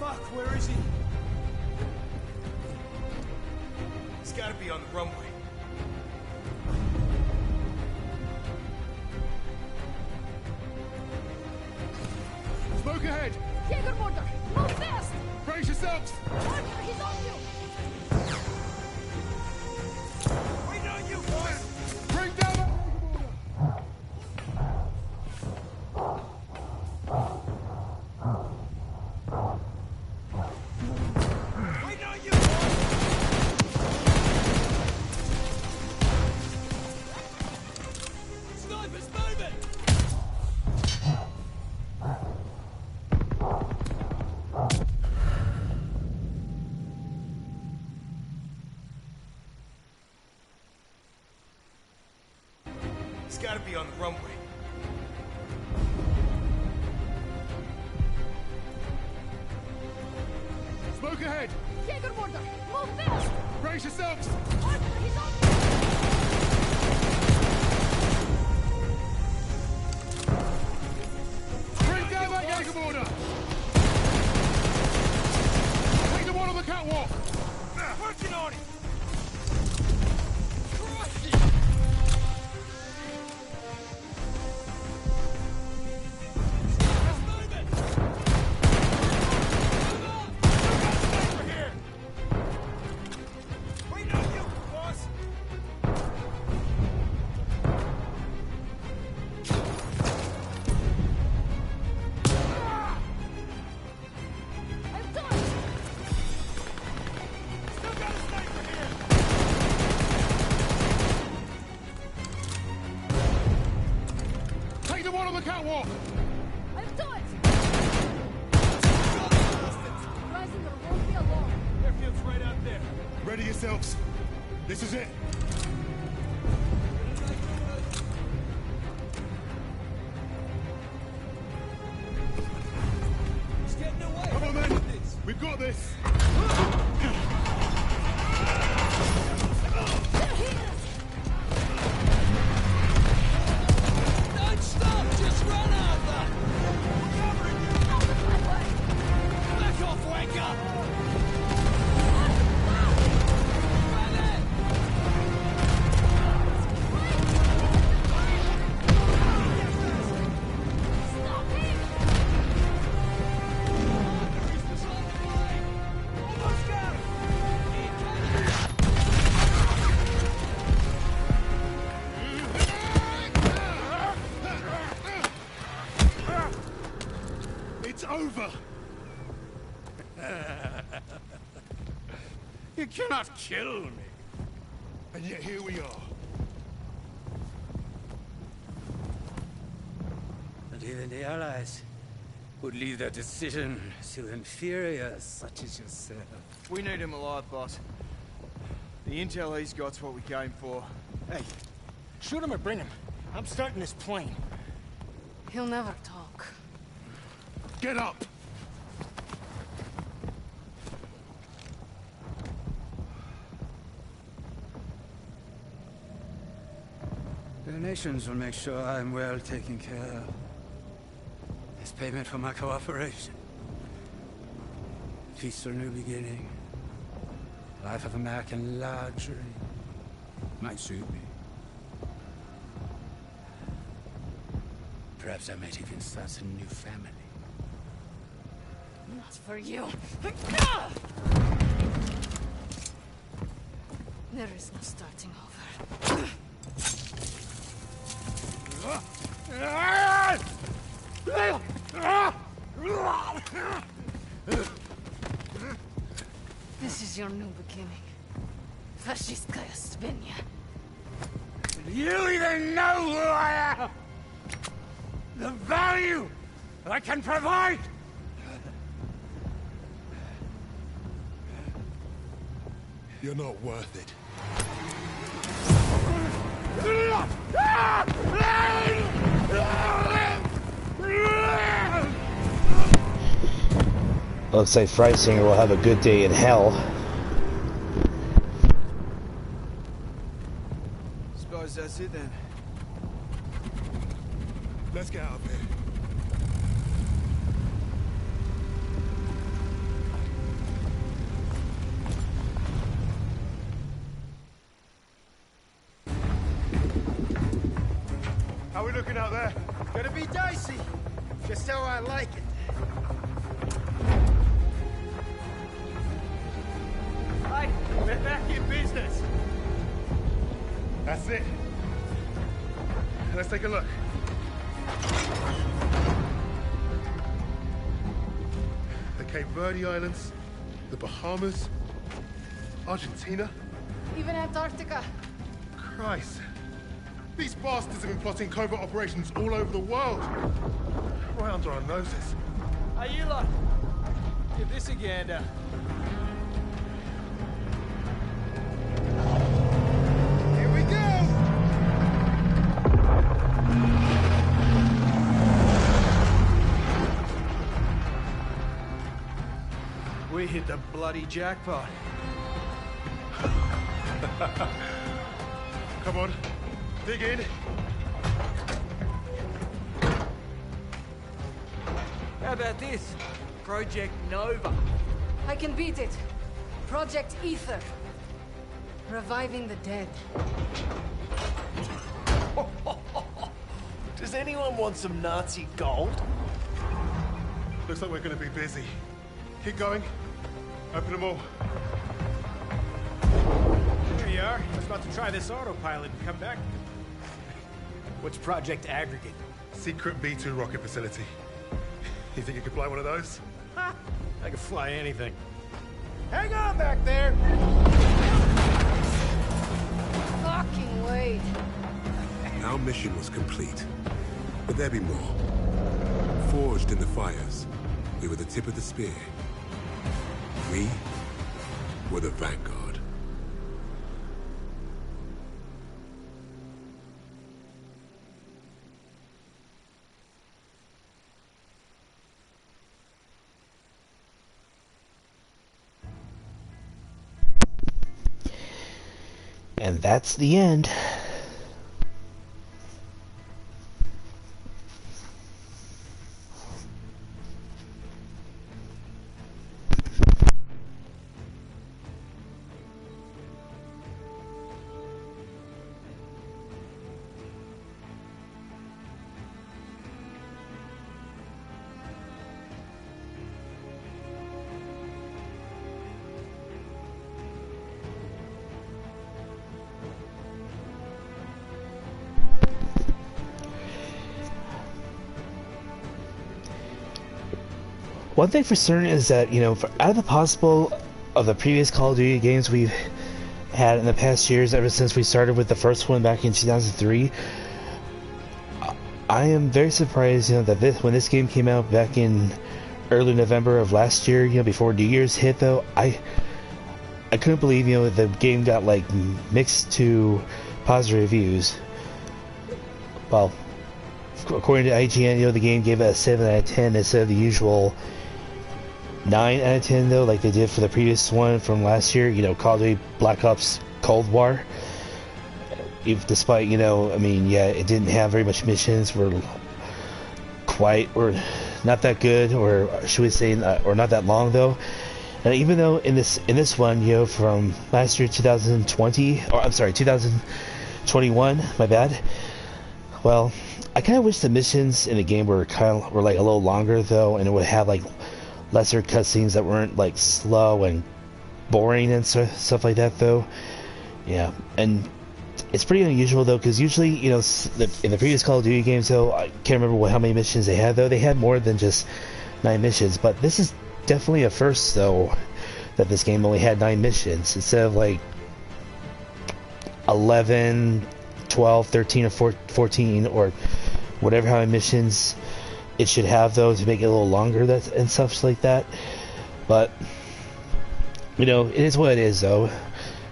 Fuck, where is he? He's gotta be on the runway. Smoke ahead. Jägermorder, move fast! Brace yourselves. Arthur, he's on you! Wait on you, boys! Bring down the... Wait on you, boys! Sniper's moving! He's gotta be on the runway. Smoke ahead. Jägermorder, move fast! Brace yourselves. Arthur, he's on you! Bring down that Jägermorder. Take the one on the catwalk. Working on it! Wait on you, boss! I'm done! Still got a sniper here! Take the one on the catwalk. I'm done! Reisinger won't be alone. Airfield's right out there. Ready yourselves. This is it. He's getting away. Come on then. We've got this. There he is! Don't stop! Just run, Arthur! Out of my way! Back off, wanker! Stop him! Almost got him! It's over. You cannot kill me. And yet here we are. And even the Allies would leave their decision to inferiors such as yourself. We need him alive, boss. The intel he's got's what we came for. Hey, shoot him or bring him. I'm starting this plane. He'll never talk. Get up. The nations will make sure I'm well taken care of. As payment for my cooperation. Peaceful new beginning. life of American luxury. Might suit me. Perhaps I might even start a new family. Not for you. There is no starting over. This is your new beginning. Fascistkaya Svinya. You even know who I am! The value I can provide! You're not worth it. Looks like Freisinger will have a good day in hell. Suppose that's it then. Let's get out of here. How are we looking out there? Gonna be dicey. Just how I like it. Hey, we're back in business. That's it. Let's take a look. The Cape Verde Islands, the Bahamas, Argentina. Even Antarctica. Christ. These bastards have been plotting covert operations all over the world. Right under our noses. Hey, you lot. Give this a gander. Here we go! We hit the bloody jackpot. Come on, dig in. How about this? Project Nova. I can beat it. Project Ether. Reviving the dead. Does anyone want some Nazi gold? Looks like we're going to be busy. Keep going. Open them all. Here you are. I was about to try this autopilot and come back. What's Project Aggregate? Secret B-2 rocket facility. You think you could fly one of those? Ha! I can fly anything. Hang on back there! Fucking Wade. Our mission was complete. But there'd be more. Forged in the fires, we were the tip of the spear. We were the Vanguard. And that's the end. One thing for certain is that, you know, out of the possible of the previous Call of Duty games we've had in the past years, ever since we started with the first one back in 2003, I am very surprised, you know, that when this game came out back in early November of last year, you know, before New Year's hit, though, I couldn't believe, you know, the game got like mixed to positive reviews. Well, according to IGN, you know, the game gave it a 7 out of 10 instead of the usual 9 out of 10, though, like they did for the previous one from last year, you know, Call of Duty Black Ops Cold War. Despite, you know, I mean, yeah, it didn't have very much missions, or not that good, or should we say, or not that long, though. And even though in this one, you know, from last year 2020, or I'm sorry, 2021, my bad. Well, I kind of wish the missions in the game were like a little longer though, and it would have like lesser cutscenes that weren't like slow and boring and stuff like that though. Yeah, and it's pretty unusual though, because usually, you know, in the previous Call of Duty games though, I can't remember how many missions they had though. They had more than just 9 missions, but this is definitely a first though, that this game only had 9 missions instead of like 11, 12, 13, or 14, or whatever how many missions it should have though, to make it a little longer and stuff like that. But you know, it is what it is though.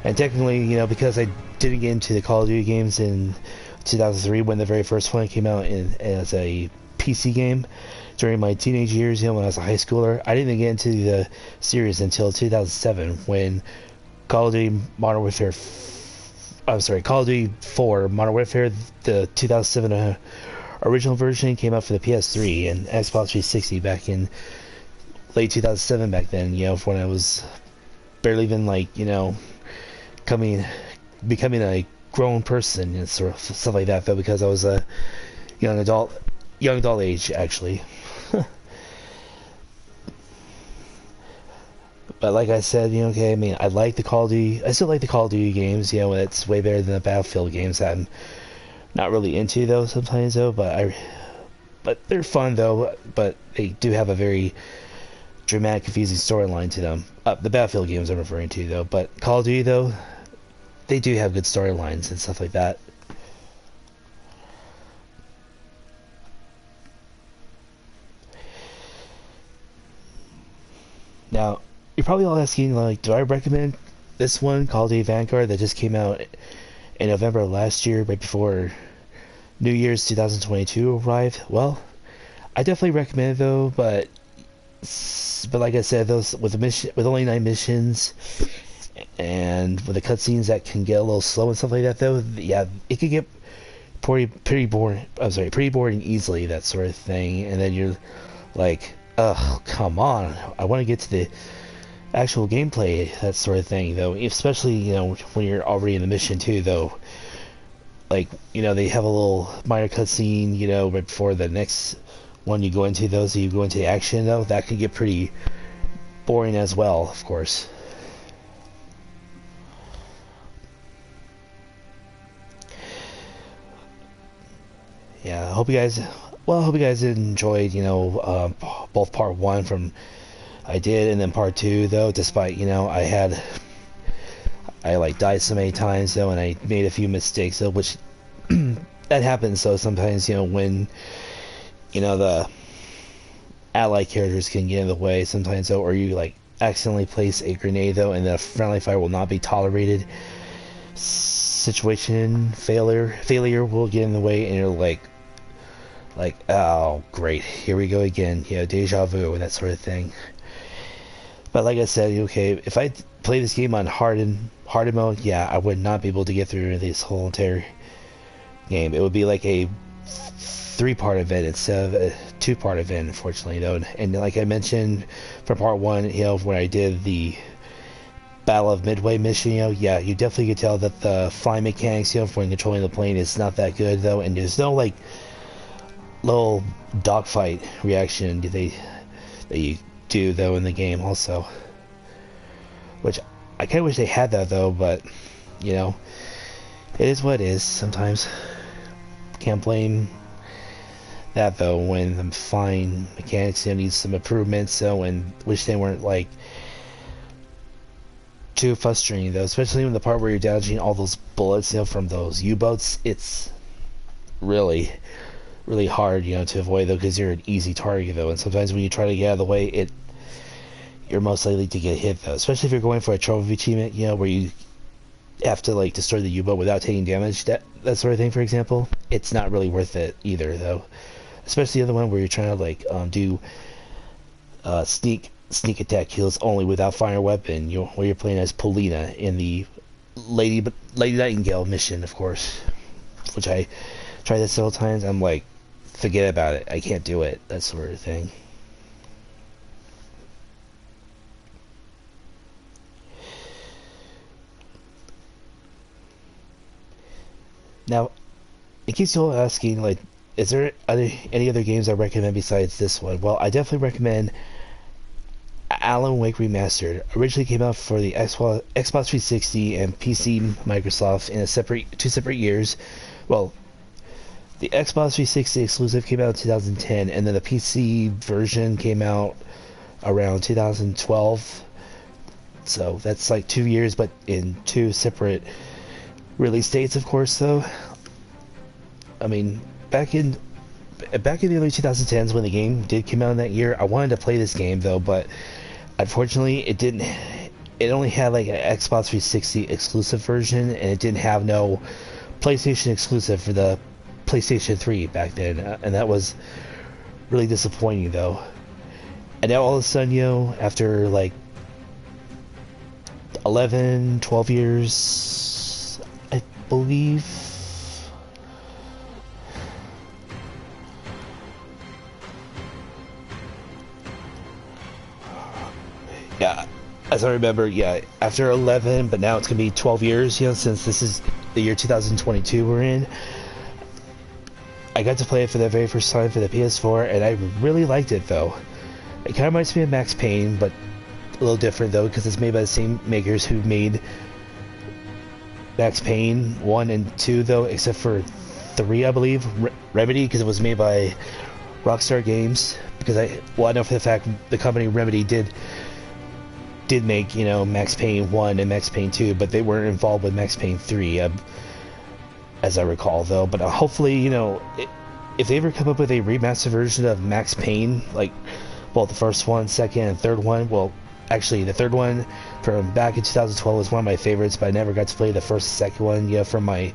And technically, you know, because I didn't get into the Call of Duty games in 2003 when the very first one came out as a PC game during my teenage years, you know, when I was a high schooler, I didn't get into the series until 2007 when Call of Duty Modern Warfare Call of Duty 4 Modern Warfare, the 2007 original version, came out for the PS3 and Xbox 360 back in late 2007 back then, you know, when I was barely even like, you know, becoming a grown person and sort of stuff like that though, because I was a young adult age actually. But like I said, you know, okay, I mean, I still like the Call of Duty games, you know, it's way better than the Battlefield games that I'm not really into though sometimes though, but they're fun though, but they do have a very dramatic, confusing storyline to them. The Battlefield games I'm referring to though, but Call of Duty though, they do have good storylines and stuff like that. Now, you're probably all asking, like, do I recommend this one, Call of Duty Vanguard, that just came out in November of last year, right before New Year's 2022 arrived? Well, I definitely recommend it though, but like I said, those with only 9 missions, and with the cutscenes that can get a little slow and stuff like that though, yeah, it could get pretty boring easily, that sort of thing, and then you're like, oh, come on, I want to get to the actual gameplay, that sort of thing though, especially, you know, when you're already in the mission too though. Like, you know, they have a little minor cutscene, you know, right before the next one you go into though, so you go into the action though, that can get pretty boring as well, of course. Yeah, I hope you guys enjoyed, you know, both part 1 from I did, and then part 2 though, despite, you know, I like died so many times though, and I made a few mistakes though, which that happens though sometimes, you know, when, you know, the ally characters can get in the way sometimes though, or you like accidentally place a grenade though, and the friendly fire will not be tolerated. Situation failure will get in the way, and you're like, oh great, here we go again, you know, deja vu, that sort of thing. But like I said, okay, if I play this game on hardened mode, yeah, I would not be able to get through this whole entire game. It would be like a 3-part event instead of a 2-part event, unfortunately though. And like I mentioned from part 1, you know, when I did the Battle of Midway mission, you know, yeah, you definitely could tell that the flying mechanics, you know, when controlling the plane is not that good though, and there's no like little dogfight reaction that you do though in the game also, which I kind of wish they had that though, but you know, it is what it is. Sometimes can't blame that though, when the flying mechanics, you know, need some improvements though, and wish they weren't like too frustrating though, especially in the part where you're dodging all those bullets, you know, from those U-boats. It's really hard, you know, to avoid though, because you're an easy target though, and sometimes when you try to get out of the way, you're most likely to get hit though, especially if you're going for a trophy achievement, you know, where you have to like destroy the U-boat without taking damage, that sort of thing, for example. It's not really worth it either though, especially the other one where you're trying to like do sneak attack kills only without firing a weapon, you know, where you're playing as Polina in the Lady Nightingale mission, of course, which I tried that several times. I'm like, forget about it, I can't do it, that sort of thing. Now, in case you're asking, like, is there any other games I recommend besides this one? Well, I definitely recommend Alan Wake Remastered. Originally came out for the Xbox 360 and PC Microsoft in two separate years. Well, the Xbox 360 exclusive came out in 2010, and then the PC version came out around 2012. So that's like 2 years, but in two separate release dates, of course. Though, I mean, back in the early 2010s when the game did come out in that year, I wanted to play this game though, but unfortunately it didn't. It only had like an Xbox 360 exclusive version, and it didn't have no PlayStation exclusive for the PlayStation 3 back then, and that was really disappointing though. And now all of a sudden, you know, after like 11, 12 years, I believe. Yeah, as I remember, yeah, after 11, but now it's going to be 12 years, you know, since this is the year 2022 we're in. I got to play it for the very first time for the PS4, and I really liked it, though. It kind of reminds me of Max Payne, but a little different, though, because it's made by the same makers who made Max Payne 1 and 2, though, except for 3, I believe. Remedy, because it was made by Rockstar Games, because I know for the fact the company Remedy did make, you know, Max Payne 1 and Max Payne 2, but they weren't involved with Max Payne 3, as I recall, though. But hopefully, you know, if they ever come up with a remastered version of Max Payne, like, well, the first one, second, and third one, well, actually, the third one from back in 2012 was one of my favorites, but I never got to play the first and second one, you know, from my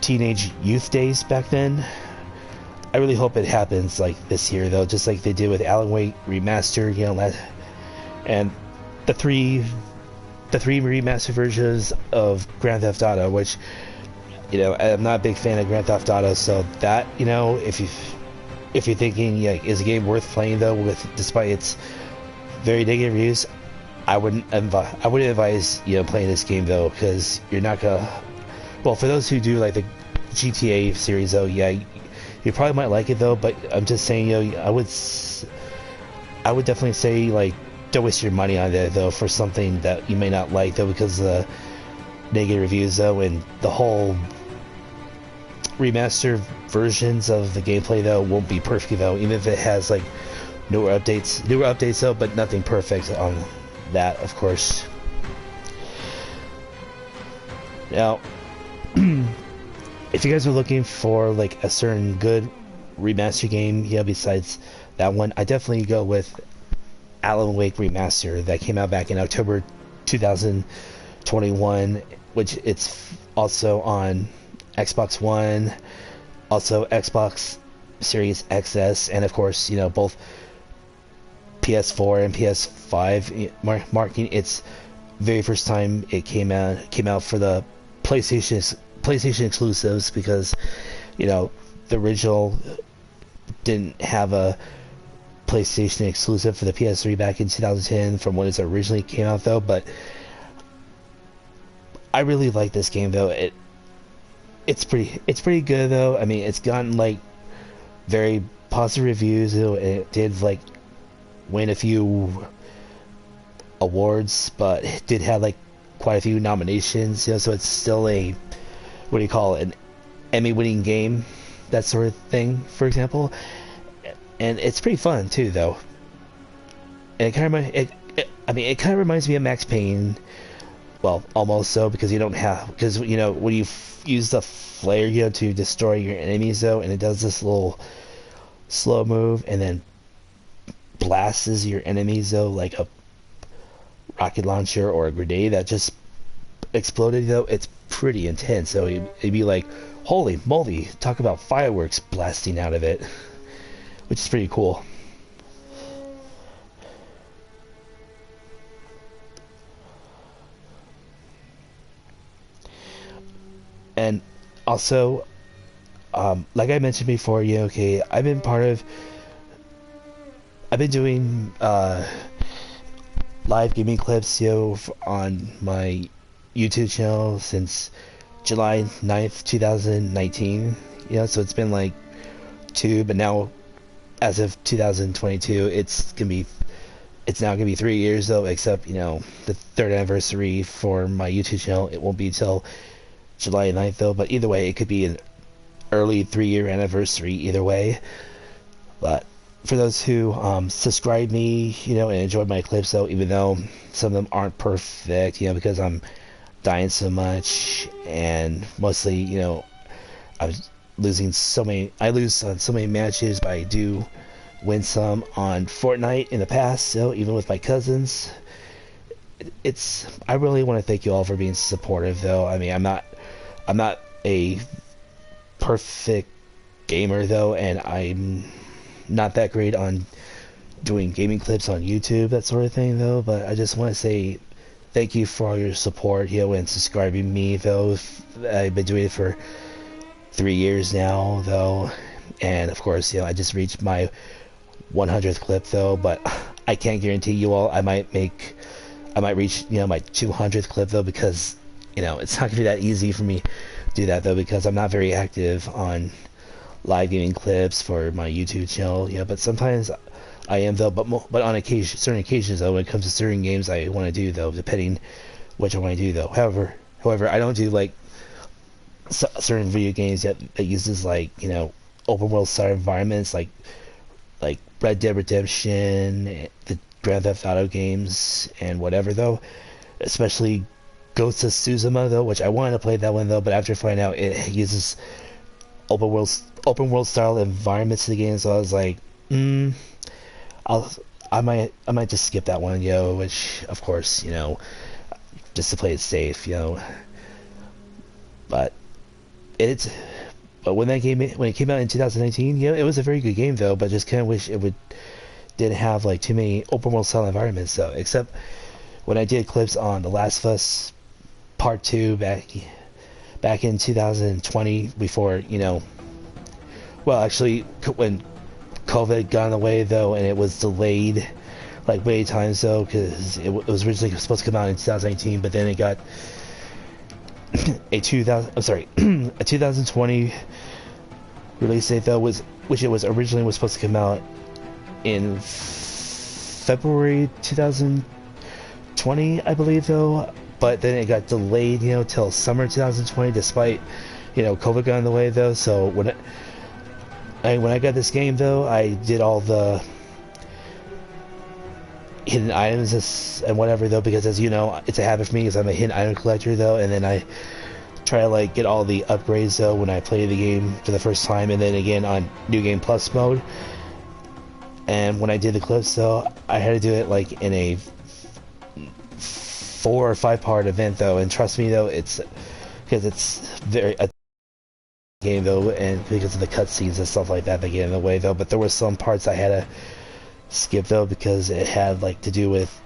teenage youth days back then. I really hope it happens, like, this year, though, just like they did with Alan Wake Remastered, you know, and the three remastered versions of Grand Theft Auto, which, you know, I'm not a big fan of Grand Theft Auto, so that, you know, if you're thinking, like, is a game worth playing though, despite its very negative reviews, I wouldn't advise, you know, playing this game though, because you're not gonna. Well, for those who do like the GTA series though, yeah, you probably might like it though, but I'm just saying, you know, I would definitely say, like, don't waste your money on it though for something that you may not like though, because of the negative reviews though, and the whole remastered versions of the gameplay though won't be perfect though, even if it has like newer updates though, but nothing perfect on that, of course. Now, if you guys are looking for like a certain good remastered game, yeah, besides that one, I definitely go with Alan Wake Remastered that came out back in October 2021, which it's also on Xbox One, also Xbox Series XS, and of course, you know, both PS4 and PS5, marking its very first time it came out for the PlayStation exclusives, because, you know, the original didn't have a PlayStation exclusive for the PS3 back in 2010 from when it originally came out though. But I really like this game though. It's pretty good though. I mean, it's gotten like very positive reviews though, and it did like win a few awards, but it did have like quite a few nominations, you know, so it's still a, what do you call it, an Emmy-winning game, that sort of thing, for example. And it's pretty fun too, though. And it kind of reminds me of Max Payne. Well, almost so, because you know, when you use the flare, you know, to destroy your enemies though, and it does this little slow move and then blasts your enemies though, like a rocket launcher or a grenade that just exploded though. It's pretty intense. So it'd be like, holy moly, talk about fireworks blasting out of it, which is pretty cool. And also, like I mentioned before, you know, okay, I've been doing live gaming clips, you know, on my YouTube channel since July 9th, 2019. You know, so it's been like 2, but now as of 2022, it's now gonna be 3 years though, except, you know, the 3rd anniversary for my YouTube channel, it won't be till July 9th though, but either way, it could be an early 3-year anniversary either way. But for those who subscribe me, you know, and enjoy my clips though, even though some of them aren't perfect, you know, because I'm dying so much, and mostly, you know, I lose on so many matches, but I do win some on Fortnite in the past, so even with my cousins, I really want to thank you all for being supportive though. I mean, I'm not a perfect gamer though, and I'm not that great on doing gaming clips on YouTube, that sort of thing though, but I just want to say thank you for all your support, you know, and subscribing me though. I've been doing it for 3 years now though, and of course, you know, I just reached my 100th clip though, but I can't guarantee you all I might reach, you know, my 200th clip though, because, you know, it's not gonna be that easy for me to do that though, because I'm not very active on live gaming clips for my YouTube channel, you know, but sometimes I am though, but on certain occasions though, when it comes to certain games I want to do though, depending which I want to do though. However, I don't do like certain video games that uses, like, you know, open world style environments like Red Dead Redemption, the Grand Theft Auto games, and whatever though, especially Ghost of Tsushima though, which I wanted to play that one though, but after finding out it uses open world style environments in the game, so I was like, I might just skip that one, yo, which of course, you know, just to play it safe, you know. But when it came out in 2019, you know, it was a very good game though, but just kind of wish it didn't have like too many open world style environments though, except when I did clips on The Last of Us Part 2 back in 2020, before, you know, well, actually when COVID got in the way though, and it was delayed like many times though, because it was originally supposed to come out in 2019, but then it got a 2020 release date though, which it was originally supposed to come out in February 2020, I believe though, but then it got delayed, you know, till summer 2020, despite, you know, COVID got in the way though. So when I got this game though, I did all the hidden items and whatever though, because as you know, it's a habit for me because I'm a hidden item collector though, and then I try to like get all the upgrades though when I play the game for the first time, and then again on New Game Plus mode. And when I did the clips though, I had to do it like in a 4 or 5 part event though, and trust me though, it's because it's very a game though, and because of the cutscenes and stuff like that get in the way though. But there were some parts I had to skip though, because it had like to do with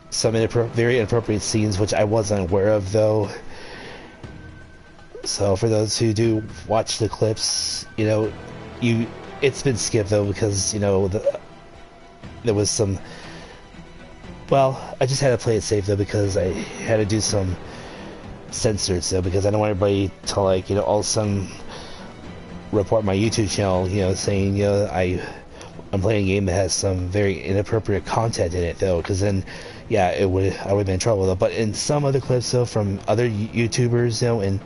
some very inappropriate scenes which I wasn't aware of though. So for those who do watch the clips, you know, it's been skipped though, because, you know, there was some, well, I just had to play it safe though, because I had to do some censors though, because I don't want everybody to, like, you know, all of a sudden report my YouTube channel, you know, saying, you know, I'm playing a game that has some very inappropriate content in it though, because then, yeah, I would have been in trouble though. But in some other clips though, from other YouTubers, you know, and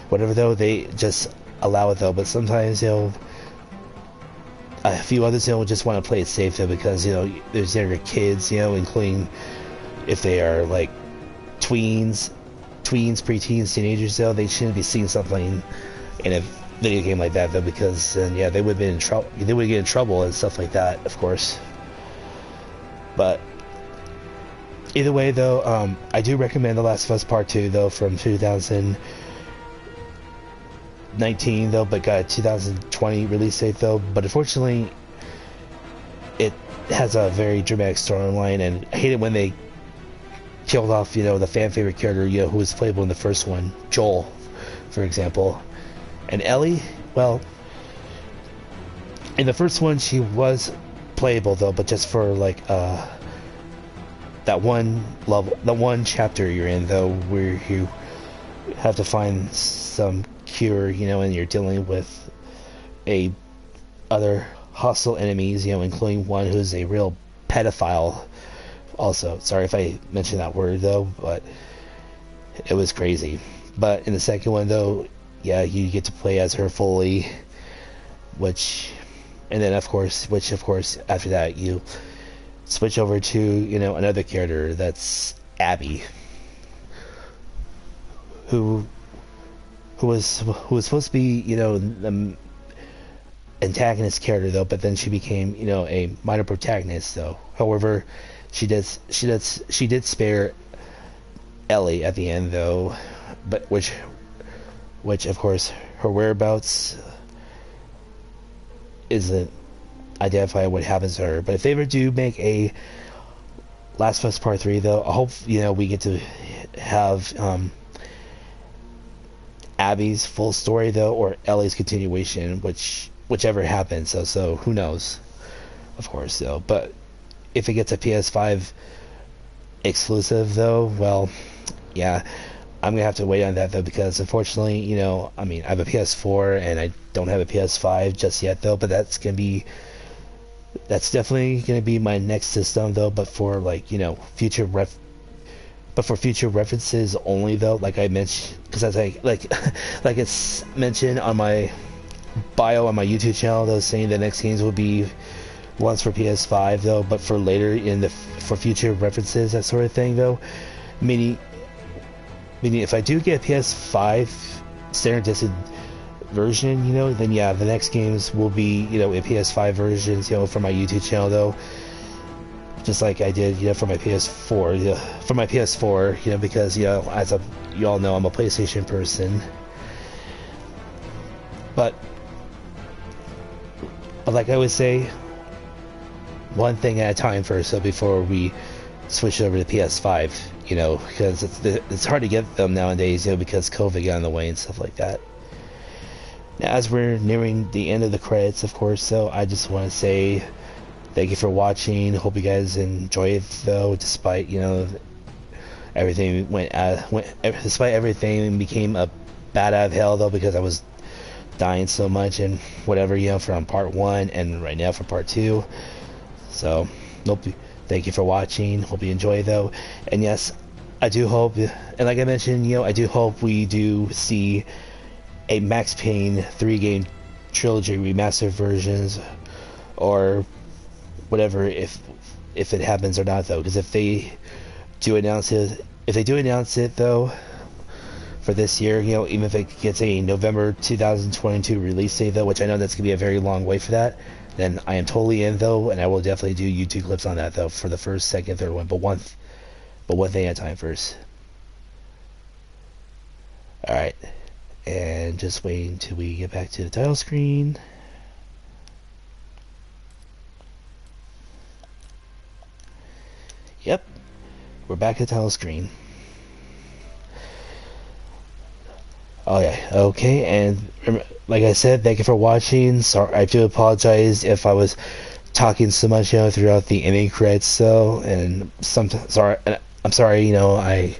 whatever though, they just allow it though. But sometimes, you know, a few others, you know, just want to play it safe though, because, you know, there's younger kids, you know, including if they are like tweens, preteens, teenagers though, they shouldn't be seeing something in a video game like that though, because then, yeah, they would be in trouble. They would get in trouble and stuff like that, of course. But either way though, I do recommend The Last of Us Part 2 though, from 2019 though, but got a 2020 release date though. But unfortunately, it has a very dramatic storyline, and I hate it when they killed off, you know, the fan favorite character, you know, who was playable in the first one, Joel, for example. And Ellie, well, in the first one she was playable though, but just for like that one level, the one chapter you're in though, where you have to find some cure, and you're dealing with other hostile enemies, including one who's a real pedophile. Also, sorry if I mentioned that word though, but it was crazy. But in the second one though, yeah, you get to play as her fully, and then of course after that you switch over to another character, that's Abby, who was supposed to be the antagonist character though, but then she became a minor protagonist though. However, she did spare Ellie at the end though, but which of course her whereabouts isn't identified what happens to her. But if they ever do make a Last of Us Part 3 though, I hope we get to have Abby's full story though, or Ellie's continuation, whichever happens. So who knows, of course though. But if it gets a PS5 exclusive though, well, yeah, I'm gonna have to wait on that though, because unfortunately, I have a PS4 and I don't have a PS5 just yet though, but that's definitely gonna be my next system though, but for future references only though, like I mentioned, because as like it's mentioned on my bio on my YouTube channel though, saying the next games will be ones for PS5 though, but for later for future references, that sort of thing though. Meaning if I do get a PS5 standard disc version, then yeah, the next games will be in PS5 versions, for my YouTube channel though, just like I did for my PS4, because as you all know, I'm a PlayStation person. But like I would say, one thing at a time first, so before we switch over to PS5, because it's hard to get them nowadays, because COVID got in the way and stuff like that. Now, as we're nearing the end of the credits, of course, so I just want to say thank you for watching. Hope you guys enjoy it though, despite everything despite everything became a bat out of hell though, because I was dying so much and whatever, from part 1 and right now for part 2. So thank you for watching. Hope you enjoy though. And yes, I do hope, and like I mentioned, I do hope we do see a Max Payne 3-game trilogy remastered versions, or whatever, if it happens or not though. Because if they do announce it though for this year, even if it gets a November 2022 release date though, which I know that's gonna be a very long wait for that, then I am totally in though, and I will definitely do YouTube clips on that though, for the first, second, third one. But one thing at a time first. Alright, and just wait until we get back to the title screen. Yep, we're back at the title screen. Oh yeah, okay, and like I said, thank you for watching. Sorry, I do apologize if I was talking so much, throughout the ending credits, so, and I'm sorry, I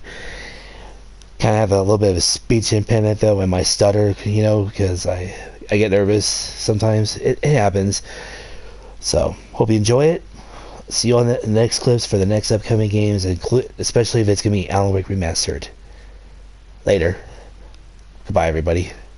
kind of have a little bit of a speech impediment though, and my stutter, because I get nervous sometimes. It happens. So hope you enjoy it. See you on the next clips for the next upcoming games, especially if it's gonna be Alan Wake Remastered. Later. Goodbye, everybody.